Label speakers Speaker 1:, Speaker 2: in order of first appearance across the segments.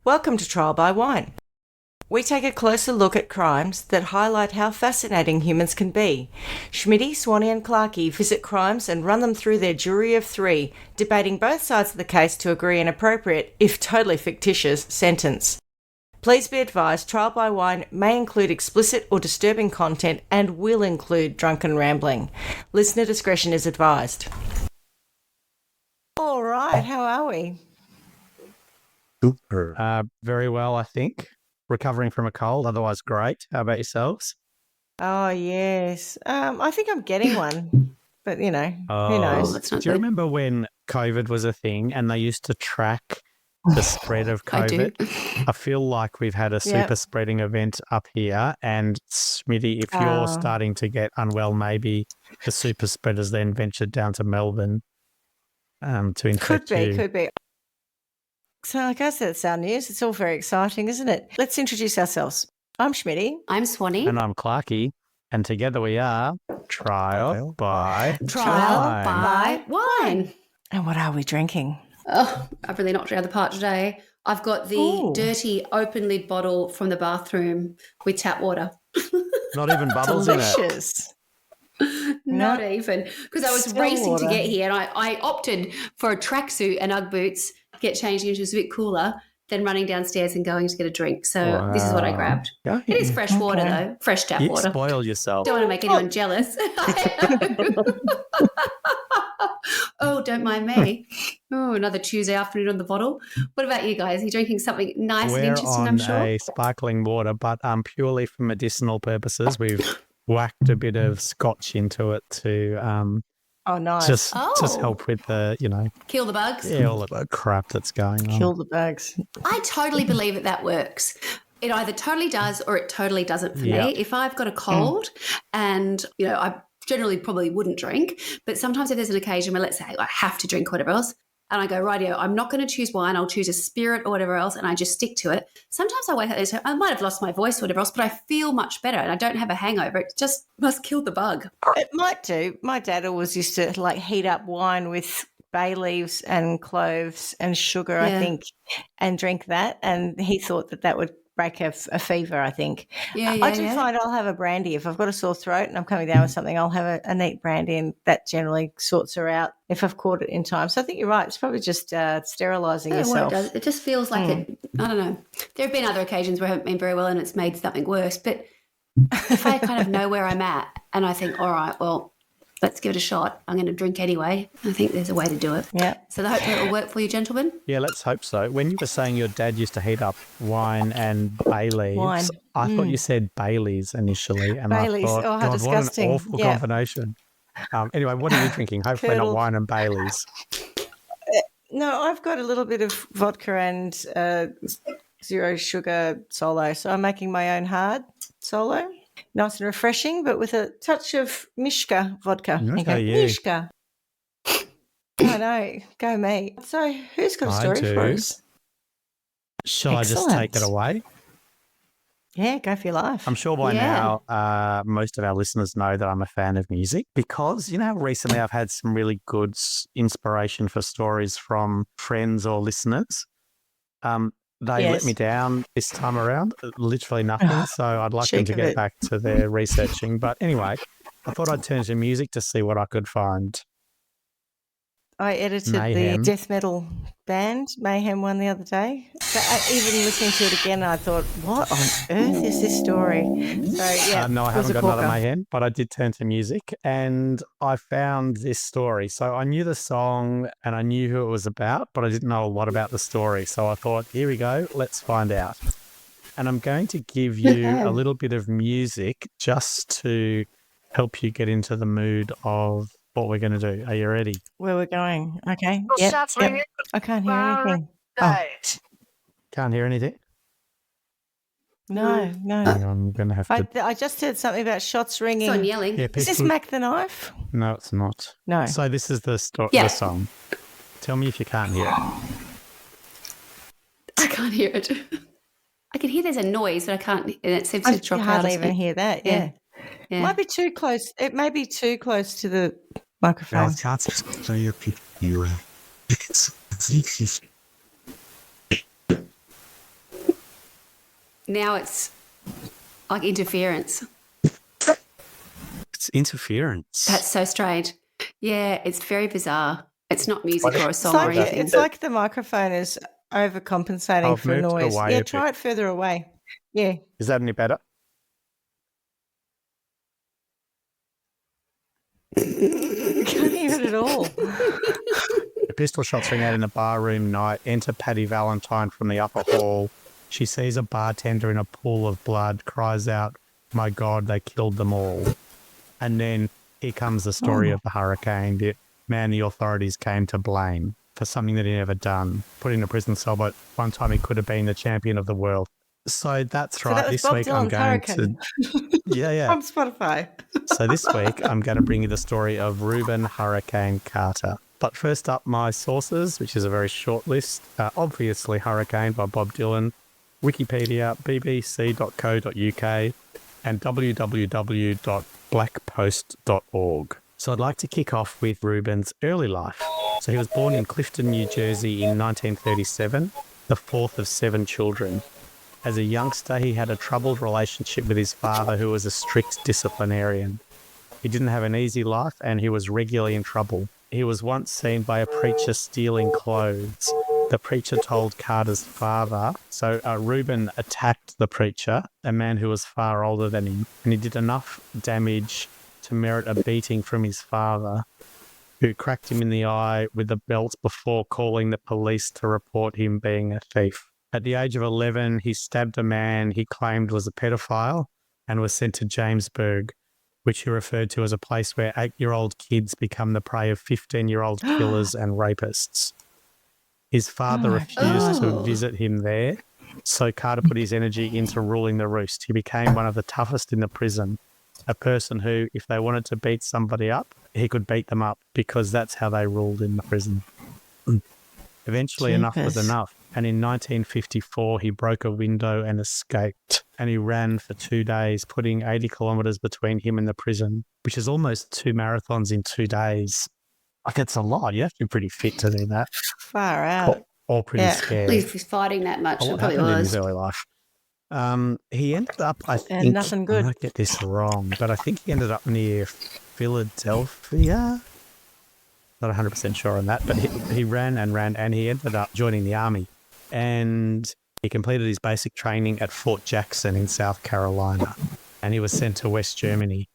Speaker 1: Welcome to Trial by Wine. We take a closer look at crimes that highlight how fascinating humans can be. Schmitty, Swanee and Clarky visit crimes and run them through their jury of three, debating both sides of the case to agree an appropriate, if totally fictitious, sentence. Please be advised, Trial by Wine may include explicit or disturbing content and will include drunken rambling. Listener discretion is advised. All right, how are we?
Speaker 2: Super. Very well, I think. Recovering from a cold, otherwise great. How about yourselves?
Speaker 1: Oh, yes. I think I'm getting one, but, who knows?
Speaker 2: Do you remember when COVID was a thing and they used to track the spread of COVID? I feel like we've had a super spreading event up here, and Smitty, if you're starting to get unwell, maybe the super spreaders then ventured down to Melbourne to infect you.
Speaker 1: Could be. So I guess that's our news. It's all very exciting, isn't it? Let's introduce ourselves. I'm Schmitty.
Speaker 3: I'm Swanee.
Speaker 2: And I'm Clarky. And together we are Trial by
Speaker 3: Wine.
Speaker 1: And what are we drinking?
Speaker 3: Oh, I've really knocked it out of the park today. I've got the dirty open lid bottle from the bathroom with tap water.
Speaker 2: Not even bubbles in it.
Speaker 1: Delicious.
Speaker 3: Not even. Because I was racing to get here, and I opted for a tracksuit and Ugg boots, get changed into a bit cooler, than running downstairs and going to get a drink. So this is what I grabbed. It is fresh water, though. Fresh tap water.
Speaker 2: You spoil yourself.
Speaker 3: Don't want to make anyone jealous. Oh, don't mind me. Oh, another Tuesday afternoon on the bottle. What about you guys? Are you drinking something nice and interesting, I'm sure?
Speaker 2: We're on a sparkling water, but purely for medicinal purposes. We've whacked a bit of scotch into it to
Speaker 1: nice.
Speaker 2: Just help with the,
Speaker 3: kill the bugs.
Speaker 2: Yeah, all of the crap that's going on.
Speaker 1: Kill the bugs.
Speaker 3: I totally believe that works. It either totally does or it totally doesn't for me. If I've got a cold and, I generally probably wouldn't drink, but sometimes if there's an occasion where, let's say, I have to drink or whatever else, and I go, rightio, I'm not going to choose wine, I'll choose a spirit or whatever else, and I just stick to it. Sometimes I wake up and say, I might have lost my voice or whatever else, but I feel much better and I don't have a hangover. It just must kill the bug.
Speaker 1: It might do. My dad always used to heat up wine with bay leaves and cloves and sugar, I think, and drink that, and he thought that would break a fever, I think. I do find I'll have a brandy. If I've got a sore throat and I'm coming down with something, I'll have a neat brandy, and that generally sorts her out if I've caught it in time. So I think you're right. It's probably just sterilising yourself.
Speaker 3: It just feels like it. I don't know. There have been other occasions where I haven't been very well and it's made something worse. But if I kind of know where I'm at and I think, all right, well, let's give it a shot. I'm going to drink anyway. I think there's a way to do it.
Speaker 1: Yeah.
Speaker 3: So I hope it will work for you, gentlemen.
Speaker 2: Yeah, let's hope so. When you were saying your dad used to heat up wine and bay leaves, I thought you said Baileys initially. And
Speaker 1: Baileys.
Speaker 2: I thought,
Speaker 1: how disgusting.
Speaker 2: what an awful combination. Anyway, what are you drinking? Hopefully not wine and Baileys.
Speaker 1: No, I've got a little bit of vodka and zero sugar solo. So I'm making my own hard solo. Nice and refreshing, but with a touch of Mishka vodka. Mishka. I know. Go me. So who's got a story for us?
Speaker 2: Shall I just take it away?
Speaker 1: Yeah, go for your life.
Speaker 2: I'm sure by now most of our listeners know that I'm a fan of music because, recently I've had some really good inspiration for stories from friends or listeners. They let me down this time around, literally nothing. So I'd like them to get back to their researching. But anyway, I thought I'd turn to music to see what I could find.
Speaker 1: I edited the death metal band, Mayhem, one the other day. Even listening to it again, I thought, what on earth is this story? So,
Speaker 2: no, I haven't got another Mayhem, but I did turn to music and I found this story. So I knew the song and I knew who it was about, but I didn't know a lot about the story. So I thought, here we go, let's find out. And I'm going to give you a little bit of music just to help you get into the mood of what we're going to do. Are you ready?
Speaker 1: Where we're going. Okay. Yep. I can't hear anything.
Speaker 2: Can't hear anything?
Speaker 1: No.
Speaker 2: Hang on, I'm going to have to...
Speaker 1: I just heard something about shots ringing.
Speaker 3: Someone yelling.
Speaker 2: Yeah,
Speaker 1: is this Mac the Knife?
Speaker 2: No, it's not.
Speaker 1: No.
Speaker 2: So this is the song. Tell me if you can't hear it.
Speaker 3: I can't hear it. I can hear there's a noise, but I can't... And it seems to drop out.
Speaker 1: I hardly even hear that, yeah. It might be too close. It may be too close to the microphone.
Speaker 3: Now it's like interference.
Speaker 2: It's interference.
Speaker 3: That's so strange. Yeah, it's very bizarre. It's not music or a song or anything.
Speaker 1: It's like the microphone is overcompensating
Speaker 2: I've
Speaker 1: for
Speaker 2: moved
Speaker 1: noise.
Speaker 2: away
Speaker 1: Yeah,
Speaker 2: a
Speaker 1: try
Speaker 2: bit.
Speaker 1: it further away. Yeah.
Speaker 2: Is that any better?
Speaker 1: You can't hear it at all.
Speaker 2: The pistol shots ring out in a barroom night. Enter Paddy Valentine from the upper hall. She sees a bartender in a pool of blood, cries out, "My God, they killed them all." And then here comes the story of the hurricane. The man the authorities came to blame for something that he never done. Put in a prison cell, but one time he could have been the champion of the world. So that's right.
Speaker 1: That was
Speaker 2: This
Speaker 1: Bob
Speaker 2: week I'm
Speaker 1: Dylan's
Speaker 2: going
Speaker 1: Hurricane.
Speaker 2: to... Yeah.
Speaker 1: On Spotify.
Speaker 2: So this week I'm going to bring you the story of Rubin Hurricane Carter. But first up, my sources, which is a very short list. Obviously, Hurricane by Bob Dylan, Wikipedia, bbc.co.uk, and www.blackpost.org. So I'd like to kick off with Rubin's early life. So he was born in Clifton, New Jersey in 1937, the fourth of 7 children. As a youngster, he had a troubled relationship with his father, who was a strict disciplinarian. He didn't have an easy life and he was regularly in trouble. He was once seen by a preacher stealing clothes. The preacher told Carter's father, so Rubin attacked the preacher, a man who was far older than him, and he did enough damage to merit a beating from his father, who cracked him in the eye with a belt before calling the police to report him being a thief. At the age of 11, he stabbed a man he claimed was a pedophile and was sent to Jamesburg, which he referred to as a place where 8-year-old kids become the prey of 15-year-old killers and rapists. His father refused to visit him there, so Carter put his energy into ruling the roost. He became one of the toughest in the prison, a person who, if they wanted to beat somebody up, he could beat them up because that's how they ruled in the prison. Eventually, enough was enough, and in 1954, he broke a window and escaped, and he ran for 2 days, putting 80 kilometres between him and the prison, which is almost 2 marathons in 2 days. Like, it's a lot. You have to be pretty fit to do that.
Speaker 1: Far out.
Speaker 2: Or pretty scared.
Speaker 3: If he's fighting that much, it probably
Speaker 2: happened in
Speaker 3: was.
Speaker 2: his early life. He ended up, I think,
Speaker 1: And nothing good.
Speaker 2: I might get this wrong, but I think he ended up near Philadelphia. Not 100% sure on that, but he ran, and he ended up joining the army. And he completed his basic training at Fort Jackson in South Carolina, and he was sent to West Germany.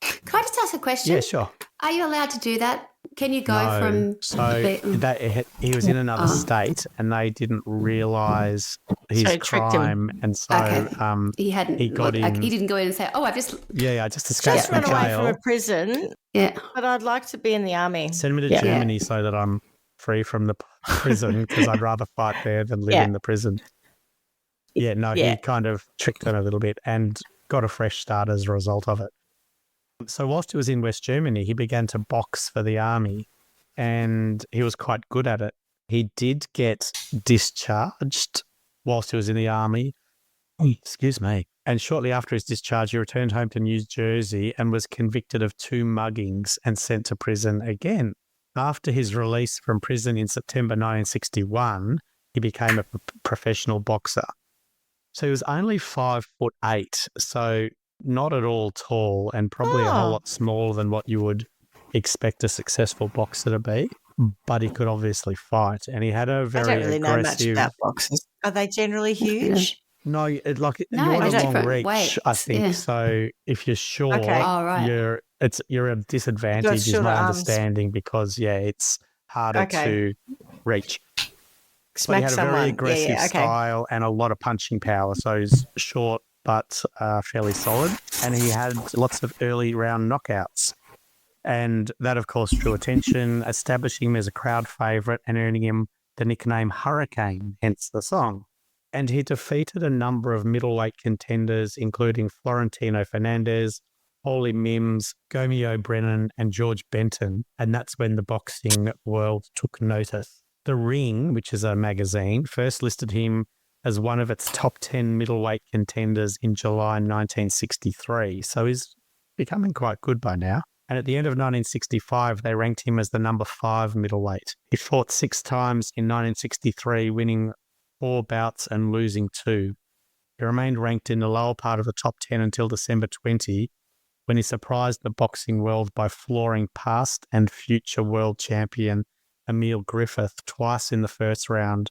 Speaker 3: Can I just ask a question?
Speaker 2: Yeah, sure.
Speaker 3: Are you allowed to do that? Can you go
Speaker 2: No.
Speaker 3: from...
Speaker 2: So he was in another state, and they didn't realise his
Speaker 1: So it tricked
Speaker 2: crime, and so
Speaker 3: he hadn't...
Speaker 2: he got in.
Speaker 3: He didn't go in and say, I just...
Speaker 2: I just escaped
Speaker 1: Just
Speaker 2: from
Speaker 1: run away
Speaker 2: jail.
Speaker 1: from a prison.
Speaker 3: Yeah.
Speaker 1: But I'd like to be in the army.
Speaker 2: Send me to Germany so that I'm free from the prison, because I'd rather fight there than live in the prison. He kind of tricked them a little bit and got a fresh start as a result of it. So whilst he was in West Germany, he began to box for the army, and he was quite good at it. He did get discharged whilst he was in the army. Excuse me. And shortly after his discharge, he returned home to New Jersey and was convicted of 2 muggings and sent to prison again. After his release from prison in September 1961, he became a professional boxer. So he was only 5'8", so not at all tall, and probably a whole lot smaller than what you would expect a successful boxer to be. But he could obviously fight, and he had a very
Speaker 1: I don't really know much
Speaker 2: aggressive...
Speaker 1: about boxers. Are they generally huge?
Speaker 2: No, you want a
Speaker 3: there's
Speaker 2: long
Speaker 3: different
Speaker 2: reach,
Speaker 3: weights,
Speaker 2: I think.
Speaker 3: yeah.
Speaker 2: So if you're short, you're at a disadvantage, is my understanding, because it's harder to reach.
Speaker 1: Smack
Speaker 2: but he had a very aggressive style and a lot of punching power. So he's short but fairly solid, and he had lots of early round knockouts. And that, of course, drew attention, establishing him as a crowd favourite and earning him the nickname Hurricane, hence the song. And he defeated a number of middleweight contenders, including Florentino Fernandez, Holly Mims, Gomeo Brennan, and George Benton. And that's when the boxing world took notice. The Ring, which is a magazine, first listed him as one of its top 10 middleweight contenders in July 1963. So he's becoming quite good by now. And at the end of 1965, they ranked him as the number 5 middleweight. He fought 6 times in 1963, winning 4 bouts and losing 2. He remained ranked in the lower part of the top 10 until December 20, when he surprised the boxing world by flooring past and future world champion Emil Griffith twice in the first round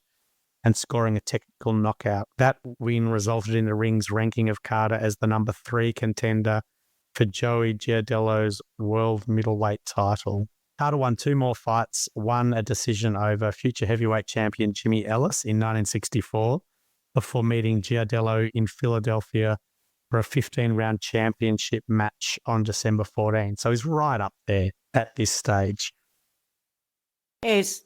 Speaker 2: and scoring a technical knockout. That win resulted in the ring's ranking of Carter as the number 3 contender for Joey Giardello's world middleweight title. Carter won 2 more fights, won a decision over future heavyweight champion Jimmy Ellis in 1964 before meeting Giardello in Philadelphia for a 15-round championship match on December 14. So he's right up there at this stage.
Speaker 1: Is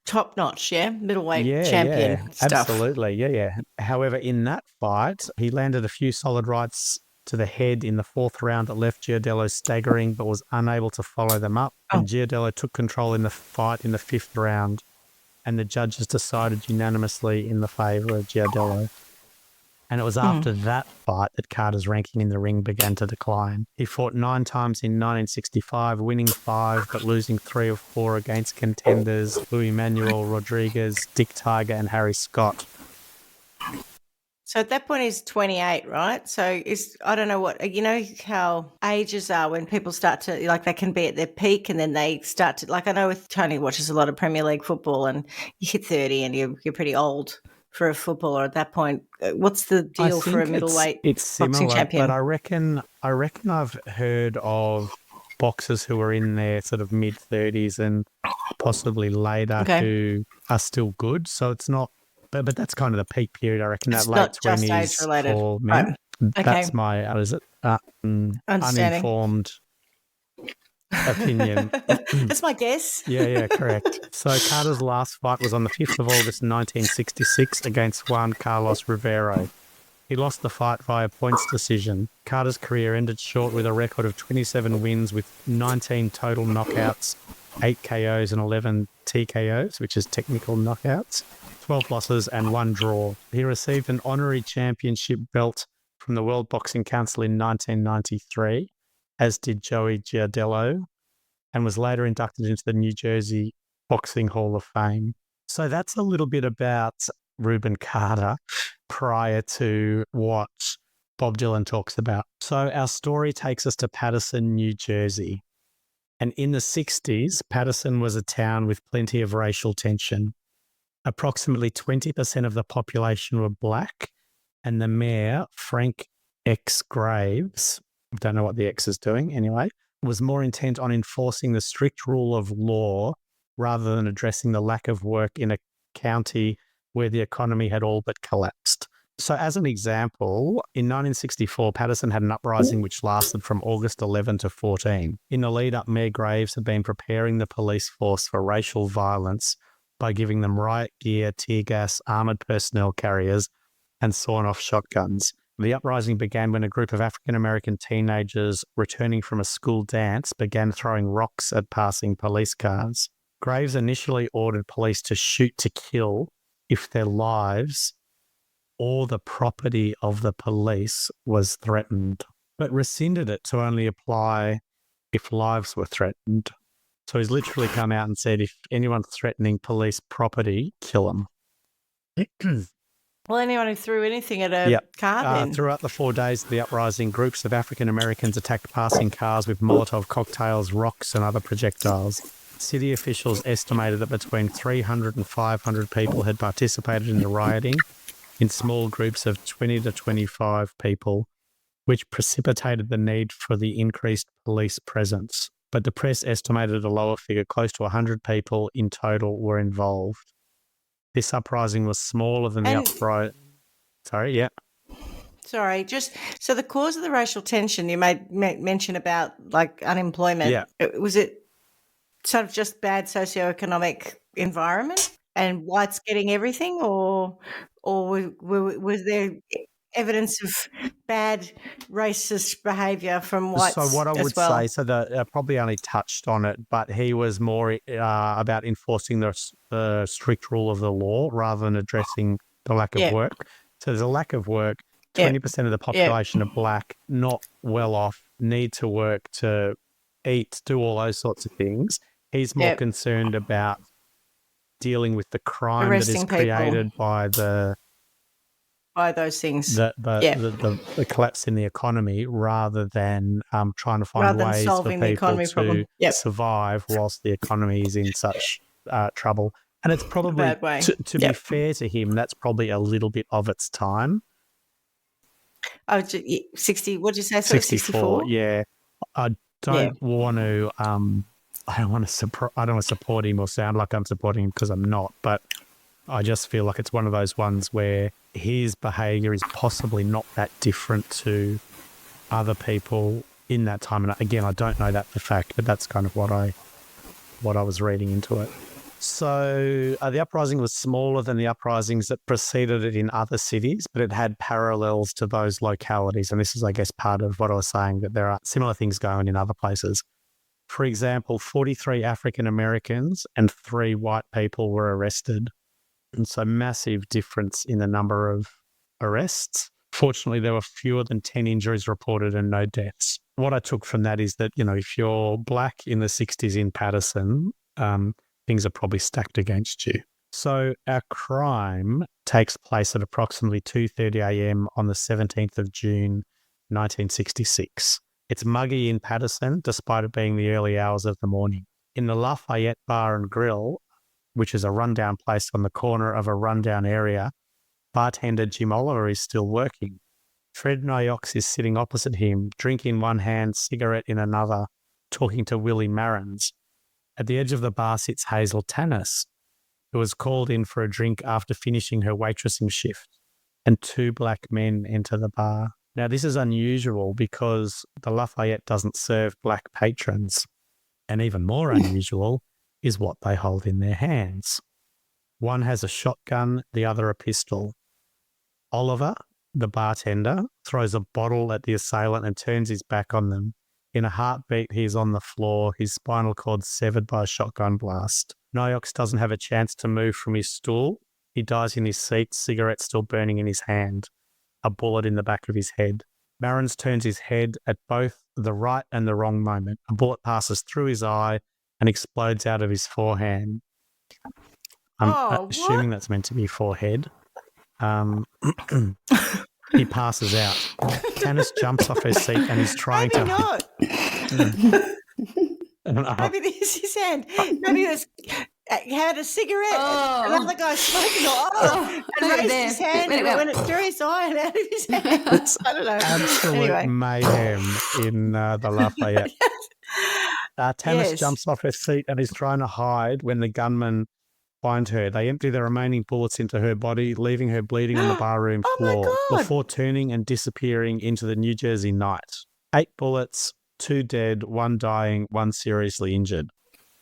Speaker 1: top-notch, yeah? Middleweight champion stuff.
Speaker 2: Absolutely, yeah. However, in that fight, he landed a few solid rights to the head in the 4th round that left Giardello staggering but was unable to follow them up. And Giardello took control in the fight in the 5th round, and the judges decided unanimously in the favour of Giardello. And it was after that fight that Carter's ranking in the ring began to decline. He fought 9 times in 1965, winning 5 but losing 3 of 4 against contenders Luis Manuel Rodriguez, Dick Tiger and Harry Scott.
Speaker 1: So at that point he's 28, right? So I don't know what, you know how ages are when people start to, like they can be at their peak and then they start to, like I know with Tony watches a lot of Premier League football and you hit 30 and you're pretty old for a footballer at that point. What's the deal for a middleweight boxing champion?
Speaker 2: But I reckon I've heard of boxers who are in their sort of mid-30s and possibly later who are still good. So it's not, but that's kind of the peak period, I reckon, that late 20s for men. Right. That's my, uninformed opinion.
Speaker 1: That's my guess.
Speaker 2: Yeah, correct. So Carter's last fight was on the 5th of August 1966 against Juan Carlos Rivero. He lost the fight via points decision. Carter's career ended short with a record of 27 wins with 19 total knockouts, 8 KOs and 11 TKOs, which is technical knockouts, 12 losses and 1 draw. He received an honorary championship belt from the World Boxing Council in 1993, as did Joey Giardello, and was later inducted into the New Jersey Boxing Hall of Fame. So that's a little bit about Rubin Carter prior to what Bob Dylan talks about. So our story takes us to Paterson, New Jersey. And in the 60s, Paterson was a town with plenty of racial tension. Approximately 20% of the population were black, and the mayor, Frank X. Graves, I don't know what the X is doing anyway, was more intent on enforcing the strict rule of law rather than addressing the lack of work in a county where the economy had all but collapsed. So as an example, in 1964, Paterson had an uprising which lasted from August 11 to 14. In the lead up, Mayor Graves had been preparing the police force for racial violence by giving them riot gear, tear gas, armoured personnel carriers, and sawn-off shotguns. The uprising began when a group of African-American teenagers returning from a school dance began throwing rocks at passing police cars. Graves initially ordered police to shoot to kill if their lives or the property of the police was threatened, but rescinded it to only apply if lives were threatened. So he's literally come out and said, if anyone's threatening police property, kill them.
Speaker 1: Well, anyone who threw anything at a car then?
Speaker 2: Throughout the 4 days of the uprising, groups of African Americans attacked passing cars with Molotov cocktails, rocks and other projectiles. City officials estimated that between 300 and 500 people had participated in the rioting in small groups of 20 to 25 people, which precipitated the need for the increased police presence. But the press estimated a lower figure, close to 100 people in total were involved. This uprising was smaller than the uprising. Sorry, yeah.
Speaker 1: Sorry, just so the cause of the racial tension you made mention about, like unemployment.
Speaker 2: Yeah.
Speaker 1: Was it sort of just bad socioeconomic environment and whites getting everything, or was there evidence of bad racist behaviour from whites?
Speaker 2: So what I would say, probably only touched on it, but he was more about enforcing the strict rule of the law rather than addressing the lack of work. So there's a lack of work. 20% of the population are black, not well off, need to work to eat, do all those sorts of things. He's more concerned about dealing with the crime that is
Speaker 1: Arresting people.
Speaker 2: created by
Speaker 1: By those things.
Speaker 2: the collapse in the economy, rather than trying to find
Speaker 1: Rather than
Speaker 2: ways for
Speaker 1: solving the
Speaker 2: people
Speaker 1: economy
Speaker 2: to
Speaker 1: problem. Yep.
Speaker 2: survive whilst the economy is in such trouble. And it's probably,
Speaker 1: bad way.
Speaker 2: to be fair to him, that's probably a little bit of its time.
Speaker 1: Oh, 60. What did you say?
Speaker 2: 64. Yeah, I don't want to. I don't want to support him or sound like I'm supporting him, because I'm not. But I just feel like it's one of those ones where his behaviour is possibly not that different to other people in that time. And again, I don't know that for fact, but that's kind of what I was reading into it. So the uprising was smaller than the uprisings that preceded it in other cities, but it had parallels to those localities. And this is, I guess, part of what I was saying, that there are similar things going on in other places. For example, 43 African Americans and 3 white people were arrested. And so massive difference in the number of arrests. Fortunately, there were fewer than 10 injuries reported and no deaths. What I took from that is that, if you're black in the 60s in Paterson, things are probably stacked against you. So our crime takes place at approximately 2:30 a.m. on the 17th of June, 1966. It's muggy in Paterson, despite it being the early hours of the morning. In the Lafayette Bar and Grill, which is a rundown place on the corner of a rundown area, bartender Jim Oliver is still working. Fred Nyox is sitting opposite him, drink in one hand, cigarette in another, talking to Willie Marrons. At the edge of the bar sits Hazel Tannis, who was called in for a drink after finishing her waitressing shift, and 2 black men enter the bar. Now, this is unusual because the Lafayette doesn't serve black patrons, and even more unusual is what they hold in their hands. One has a shotgun, the other a pistol. Oliver, the bartender, throws a bottle at the assailant and turns his back on them. In a heartbeat, he is on the floor, his spinal cord severed by a shotgun blast. Nyox doesn't have a chance to move from his stool. He dies in his seat, cigarette still burning in his hand, a bullet in the back of his head. Marrons turns his head at both the right and the wrong moment. A bullet passes through his eye and explodes out of his forehand. I'm assuming that's meant to be forehead. He passes out. Tannis jumps off her seat and is trying
Speaker 1: Maybe
Speaker 2: to...
Speaker 1: not. Maybe this is his hand. Maybe he had a cigarette. And another guy smoking and raised his hand and it went through his eye and out of his hands. I don't know.
Speaker 2: Absolute mayhem in the Lafayette. Tannis jumps off her seat and is trying to hide when the gunmen find her. They empty the remaining bullets into her body, leaving her bleeding on the barroom floor before turning and disappearing into the New Jersey night. 8 bullets, 2 dead, 1 dying, 1 seriously injured.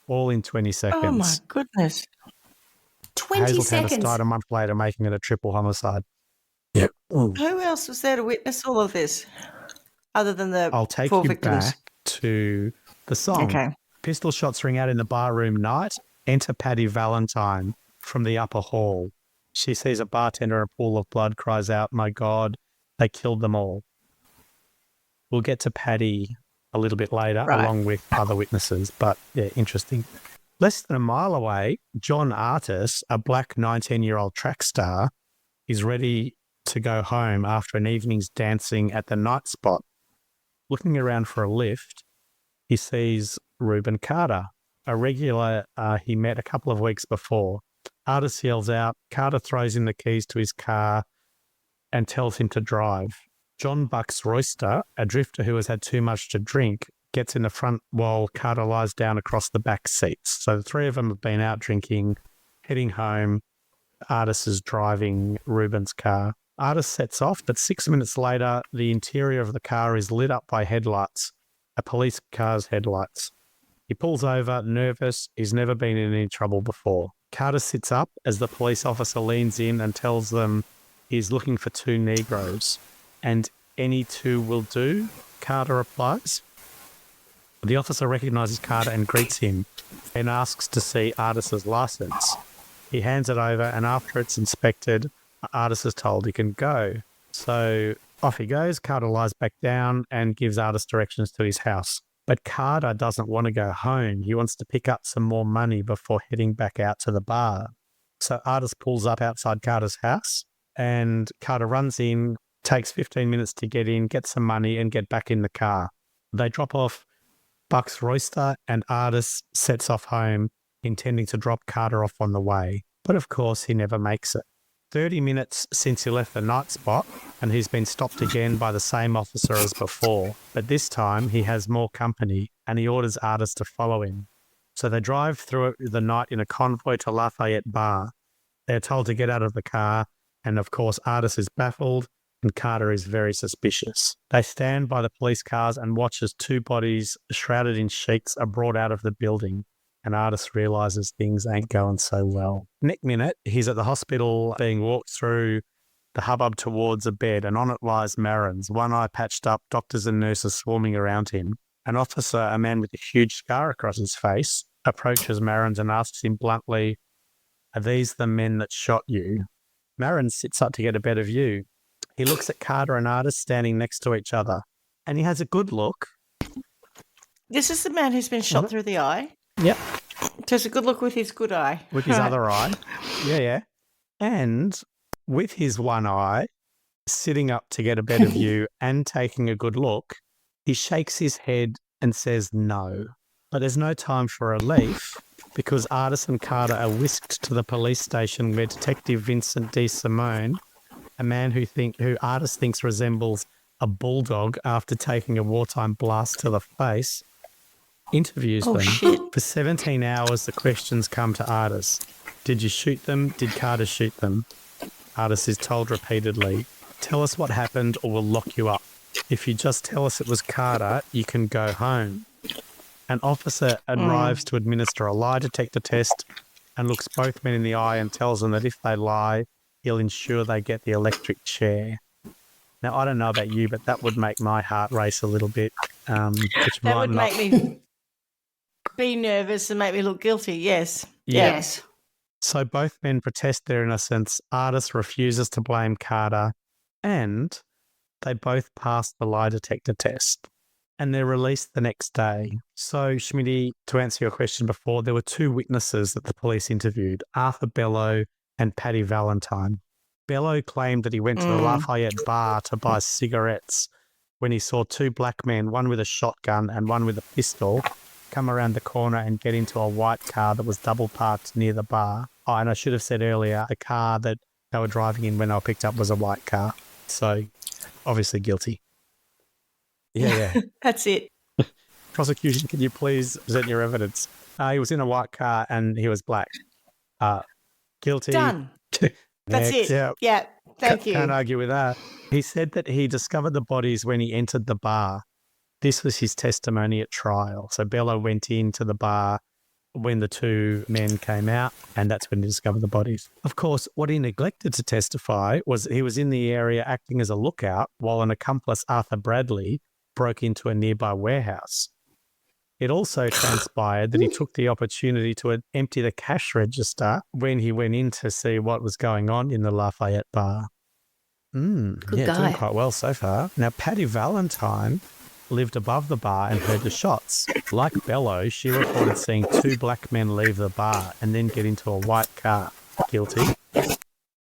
Speaker 2: All in 20 seconds.
Speaker 1: Oh, my goodness.
Speaker 3: 20
Speaker 2: Hazel
Speaker 3: seconds.
Speaker 2: Tannis died a month later, making it a triple homicide. Yep.
Speaker 1: Who else was there to witness all of this other than the 4 victims?
Speaker 2: I'll take you back to the song.
Speaker 1: Okay.
Speaker 2: Pistol shots ring out in the barroom night. Enter Patty Valentine from the upper hall. She sees a bartender in a pool of blood, cries out, "My God, they killed them all." We'll get to Patty a little bit later, along with other witnesses, but yeah, interesting. Less than a mile away, John Artis, a black 19-year-old track star, is ready to go home after an evening's dancing at the night spot. Looking around for a lift, he sees Rubin Carter, a regular he met a couple of weeks before. Artis yells out. Carter throws him the keys to his car and tells him to drive. John Bucks Royster, a drifter who has had too much to drink, gets in the front while Carter lies down across the back seats. So the 3 of them have been out drinking, heading home. Artis is driving Rubin's car. Artis sets off, but 6 minutes later, the interior of the car is lit up by headlights, a police car's headlights. He pulls over, nervous. He's never been in any trouble before. Carter sits up as the police officer leans in and tells them he's looking for 2 Negroes. And any 2 will do, Carter replies. The officer recognises Carter and greets him and asks to see Artis's license. He hands it over, and after it's inspected, Artis is told he can go. So off he goes. Carter lies back down and gives Artis directions to his house. But Carter doesn't want to go home. He wants to pick up some more money before heading back out to the bar. So Artis pulls up outside Carter's house and Carter runs in, takes 15 minutes to get in, get some money and get back in the car. They drop off Buck's Royster and Artis sets off home, intending to drop Carter off on the way. But of course, he never makes it. 30 minutes since he left the night spot, and he's been stopped again by the same officer as before. But this time, he has more company, and he orders Artis to follow him. So they drive through the night in a convoy to Lafayette Bar. They're told to get out of the car, and of course, Artis is baffled, and Carter is very suspicious. They stand by the police cars and watch as two bodies shrouded in sheets are brought out of the building. And Artis realises things ain't going so well. Next minute, he's at the hospital being walked through the hubbub towards a bed, and on it lies Marins, one eye patched up, doctors and nurses swarming around him. An officer, a man with a huge scar across his face, approaches Marins and asks him bluntly, "Are these the men that shot you?" Marins sits up to get a better view. He looks at Carter and Artis standing next to each other, and he has a good look.
Speaker 1: This is the man who's been shot through the eye?
Speaker 2: Yep.
Speaker 1: So it's a good look with his good eye.
Speaker 2: With his other eye. Yeah. And with his one eye, sitting up to get a better view and taking a good look, he shakes his head and says no. But there's no time for relief because Artis and Carter are whisked to the police station where Detective Vincent D. Simone, a man who Artis thinks resembles a bulldog after taking a wartime blast to the face, interviews them.
Speaker 1: Shit.
Speaker 2: For 17 hours, the questions come to Artis. Did you shoot them? Did Carter shoot them? Artis is told repeatedly, "Tell us what happened or we'll lock you up. If you just tell us it was Carter, you can go home." An officer arrives to administer a lie detector test and looks both men in the eye and tells them that if they lie, he'll ensure they get the electric chair. Now, I don't know about you, but that would make my heart race a little bit. Which
Speaker 1: That would make me be nervous and make me look guilty, yes.
Speaker 2: Yeah.
Speaker 3: Yes.
Speaker 2: So both men protest their innocence. Artis refuses to blame Carter, and they both pass the lie detector test. And they're released the next day. So, Schmitty, to answer your question before, there were two witnesses that the police interviewed, Arthur Bellow and Paddy Valentine. Bellow claimed that he went to the Lafayette Bar to buy cigarettes when he saw two black men, one with a shotgun and one with a pistol, come around the corner and get into a white car that was double parked near the bar. Oh, and I should have said earlier, the car that they were driving in when they were picked up was a white car. So, obviously guilty. Yeah.
Speaker 1: That's it.
Speaker 2: Prosecution, can you please present your evidence? He was in a white car and he was black. Guilty.
Speaker 1: Done. That's it. Yeah, thank you.
Speaker 2: Can't argue with that. He said that he discovered the bodies when he entered the bar. This was his testimony at trial. So Bello went into the bar when the two men came out, and that's when he discovered the bodies. Of course, what he neglected to testify was he was in the area acting as a lookout while an accomplice, Arthur Bradley, broke into a nearby warehouse. It also transpired that he took the opportunity to empty the cash register when he went in to see what was going on in the Lafayette Bar.
Speaker 3: Good
Speaker 2: yeah,
Speaker 3: guy.
Speaker 2: doing quite well so far. Now, Paddy Valentine lived above the bar and heard the shots. Like Bello, she reported seeing two black men leave the bar and then get into a white car. Guilty.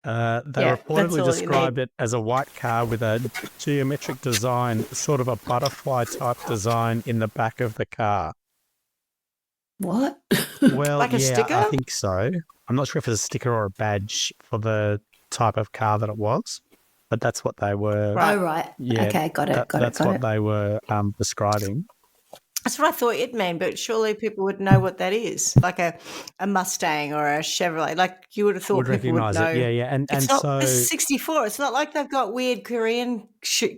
Speaker 2: They reportedly described it as a white car with a geometric design, sort of a butterfly type design in the back of the car.
Speaker 3: What?
Speaker 2: Well,
Speaker 1: Like a sticker?
Speaker 2: I think so. I'm not sure if it's a sticker or a badge for the type of car that it was, but that's what they were.
Speaker 1: Right.
Speaker 3: Oh, right.
Speaker 2: Yeah,
Speaker 3: Okay, got it.
Speaker 2: That's what they were describing.
Speaker 1: That's what I thought it meant, but surely people would know what that is, like a Mustang or a Chevrolet. Like you would have thought
Speaker 2: Would
Speaker 1: people would
Speaker 2: recognise
Speaker 1: know.
Speaker 2: it. Yeah. And
Speaker 1: It's not,
Speaker 2: so
Speaker 1: this is 64. It's not like they've got weird Korean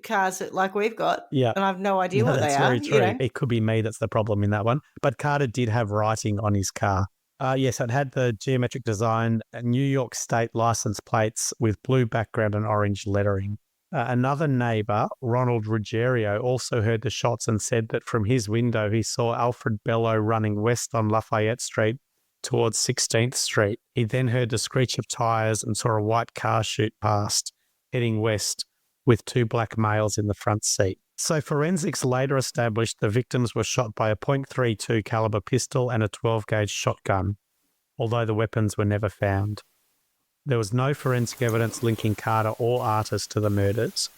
Speaker 1: cars that like we've got.
Speaker 2: Yeah.
Speaker 1: And I have no idea
Speaker 2: No,
Speaker 1: what they
Speaker 2: that's
Speaker 1: are.
Speaker 2: very true.
Speaker 1: You know?
Speaker 2: It could be me that's the problem in that one. But Carter did have writing on his car. Yes, it had the geometric design, New York State license plates with blue background and orange lettering. Another neighbour, Ronald Ruggiero, also heard the shots and said that from his window he saw Alfred Bello running west on Lafayette Street towards 16th Street. He then heard the screech of tyres and saw a white car shoot past, heading west. with 2 black males in the front seat. So forensics later established the victims were shot by a .32 caliber pistol and a 12-gauge shotgun, although the weapons were never found. There was no forensic evidence linking Carter or Artis to the murders.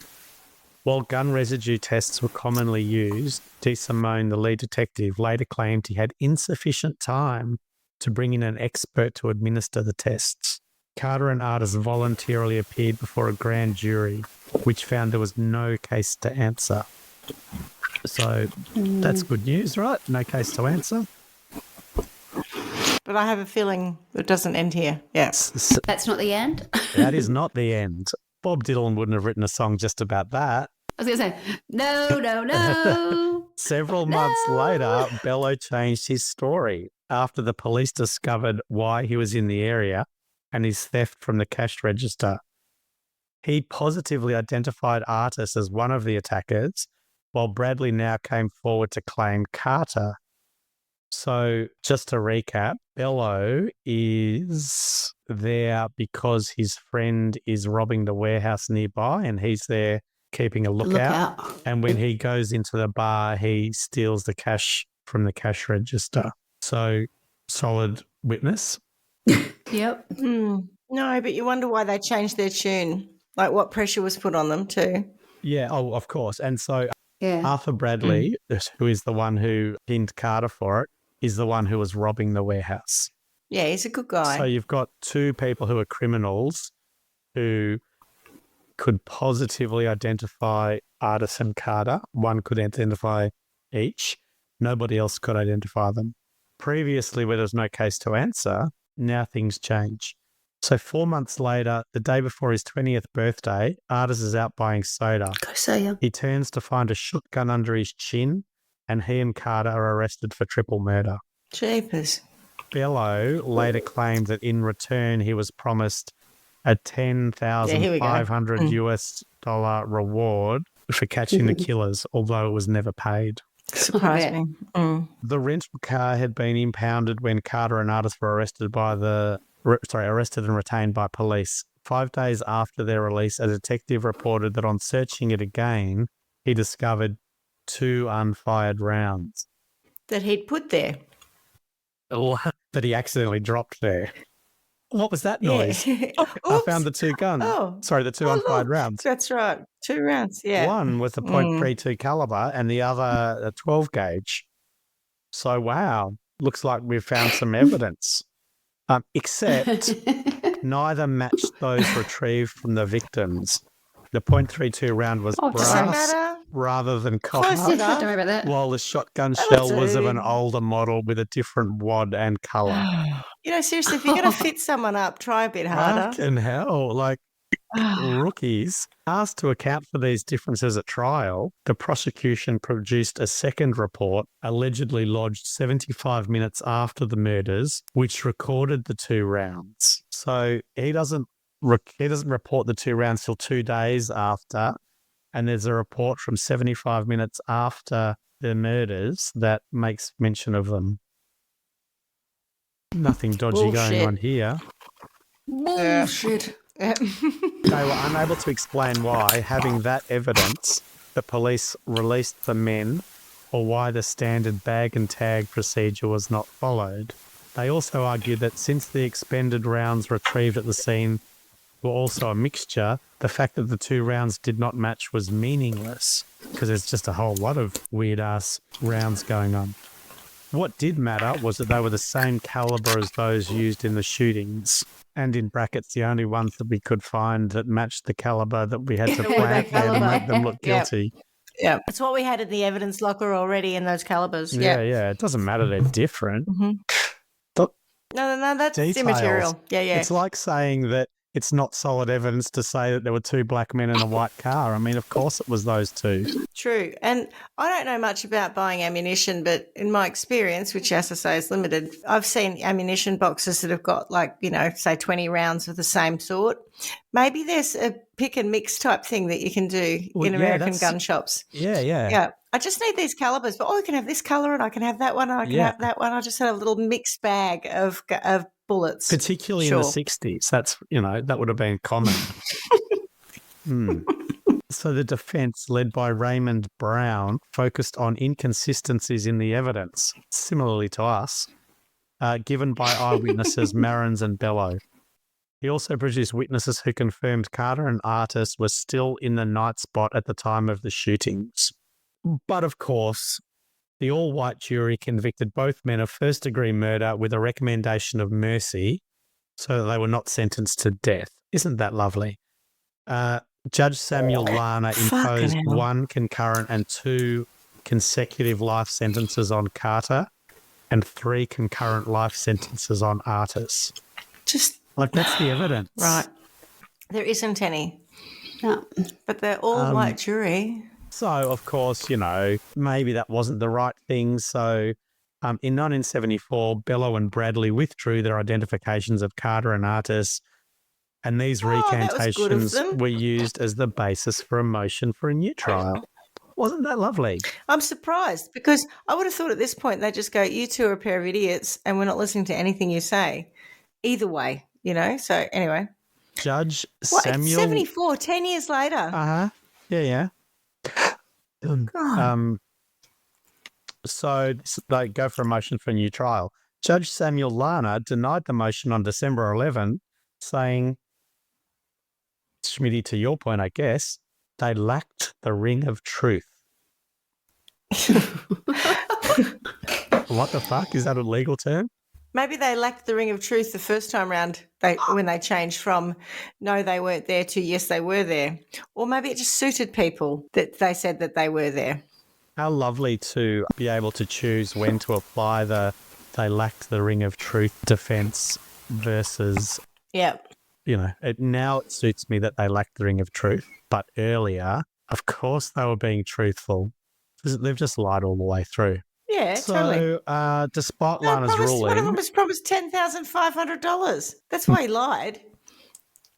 Speaker 2: While gun residue tests were commonly used, DeSimone, the lead detective, later claimed he had insufficient time to bring in an expert to administer the tests. Carter and Artis voluntarily appeared before a grand jury, which found there was no case to answer. So that's good news, right? No case to answer.
Speaker 1: But I have a feeling it doesn't end here. Yes.
Speaker 3: That's not the end?
Speaker 2: That is not the end. Bob Dylan wouldn't have written a song just about that.
Speaker 3: I was going to say, no.
Speaker 2: Several months later, Bello changed his story after the police discovered why he was in the area and his theft from the cash register. He positively identified Artis as one of the attackers, while Bradley now came forward to claim Carter. So just to recap, Bello is there because his friend is robbing the warehouse nearby and he's there keeping a lookout. And when he goes into the bar, he steals the cash from the cash register. So solid witness.
Speaker 3: Yep.
Speaker 1: No, but you wonder why they changed their tune. Like what pressure was put on them too.
Speaker 2: Yeah, of course. And so
Speaker 3: Yeah.
Speaker 2: Arthur Bradley, who is the one who pinned Carter for it, is the one who was robbing the warehouse.
Speaker 1: Yeah, he's a good guy.
Speaker 2: So you've got 2 people who are criminals who could positively identify Artis and Carter. One could identify each. Nobody else could identify them. Previously, where there was no case to answer, now things change. So 4 months later, the day before his 20th birthday, Artis is out buying soda.
Speaker 3: Go say ya.
Speaker 2: He turns to find a shotgun under his chin, and he and Carter are arrested for triple murder.
Speaker 1: Jeepers.
Speaker 2: Bello later claimed that in return he was promised a $10,500 US dollar reward for catching the killers, although it was never paid.
Speaker 1: Surprised me.
Speaker 2: The rental car had been impounded when Carter and Artis were arrested and retained by police. 5 days after their release, a detective reported that on searching it again, he discovered 2 unfired rounds
Speaker 1: That he'd put there.
Speaker 2: that he accidentally dropped there. What was that noise?
Speaker 1: Yeah.
Speaker 2: I found the 2 guns. The 2 unfired rounds.
Speaker 1: That's right. 2 rounds, yeah.
Speaker 2: One was a .32 caliber and the other a 12 gauge. So, wow, looks like we've found some evidence. Except neither matched those retrieved from the victims. The .32 round was brass rather than copper,
Speaker 3: Close enough. Don't worry about that.
Speaker 2: while the shotgun shell was of an older model with a different wad and colour.
Speaker 1: You know, seriously, if you're going to fit someone up, try a bit harder.
Speaker 2: Fucking hell, like rookies. Asked to account for these differences at trial, the prosecution produced a second report allegedly lodged 75 minutes after the murders, which recorded the 2 rounds. So he doesn't report the 2 rounds till 2 days after, and there's a report from 75 minutes after the murders that makes mention of them. Nothing dodgy going on here.
Speaker 3: Bullshit.
Speaker 2: They were unable to explain why, having that evidence, the police released the men, or why the standard bag and tag procedure was not followed. They also argued that since the expended rounds retrieved at the scene were also a mixture, the fact that the 2 rounds did not match was meaningless, because there's just a whole lot of weird-ass rounds going on. What did matter was that they were the same caliber as those used in the shootings, and in brackets, the only ones that we could find that matched the caliber that we had to plant there to make them look guilty.
Speaker 1: Yeah, it's what we had in the evidence locker already in those calibers.
Speaker 2: Yeah. It doesn't matter, they're different.
Speaker 1: No, that's
Speaker 2: Details.
Speaker 1: immaterial. Yeah.
Speaker 2: It's like saying that it's not solid evidence to say that there were 2 black men in a white car. I mean, of course it was those 2.
Speaker 1: True. And I don't know much about buying ammunition, but in my experience, which as I say is limited, I've seen ammunition boxes that have got say 20 rounds of the same sort. Maybe there's a pick and mix type thing that you can do in American gun shops.
Speaker 2: Yeah.
Speaker 1: I just need these calibers, but I can have this colour and I can have that one and I can have that one. I just had a little mixed bag of bullets.
Speaker 2: Particularly in the 60s. That's, that would have been common. So the defence, led by Raymond Brown, focused on inconsistencies in the evidence, similarly to us, given by eyewitnesses Marins and Bellow. He also produced witnesses who confirmed Carter and Artis were still in the night spot at the time of the shootings. But of course, the all-white jury convicted both men of first-degree murder with a recommendation of mercy so that they were not sentenced to death. Isn't that lovely? Judge Samuel Lana imposed
Speaker 1: Fucking hell.
Speaker 2: 1 concurrent and 2 consecutive life sentences on Carter and 3 concurrent life sentences on Artis.
Speaker 1: Just
Speaker 2: Like, that's the evidence.
Speaker 1: right. There isn't any,
Speaker 3: No.
Speaker 1: but they're all white jury.
Speaker 2: So, of course, maybe that wasn't the right thing. So, in 1974, Bellow and Bradley withdrew their identifications of Carter and Artis, and these
Speaker 1: that was good of
Speaker 2: recantations
Speaker 1: them.
Speaker 2: were used as the basis for a motion for a new trial. Wasn't that lovely?
Speaker 1: I'm surprised because I would have thought at this point they'd just go, you two are a pair of idiots and we're not listening to anything you say. Either way, So anyway.
Speaker 2: Judge
Speaker 1: What?
Speaker 2: Samuel...
Speaker 1: It's 74, 10 years later.
Speaker 2: Uh-huh. Yeah.
Speaker 1: God.
Speaker 2: So they go for a motion for a new trial. Judge Samuel Lana denied the motion on December 11, saying, Schmitty, to your point, I guess, they lacked the ring of truth. What the fuck? Is that a legal term?
Speaker 1: Maybe they lacked the ring of truth the first time round when they changed from no, they weren't there to yes, they were there. Or maybe it just suited people that they said that they were there.
Speaker 2: How lovely to be able to choose when to apply the they lacked the ring of truth defense versus,
Speaker 1: Yeah.
Speaker 2: now it suits me that they lacked the ring of truth. But earlier, of course, they were being truthful. They've just lied all the way through.
Speaker 1: Yeah, totally.
Speaker 2: So, despite
Speaker 1: No,
Speaker 2: Lana's ruling...
Speaker 1: one of them was promised $10,500. That's why he lied.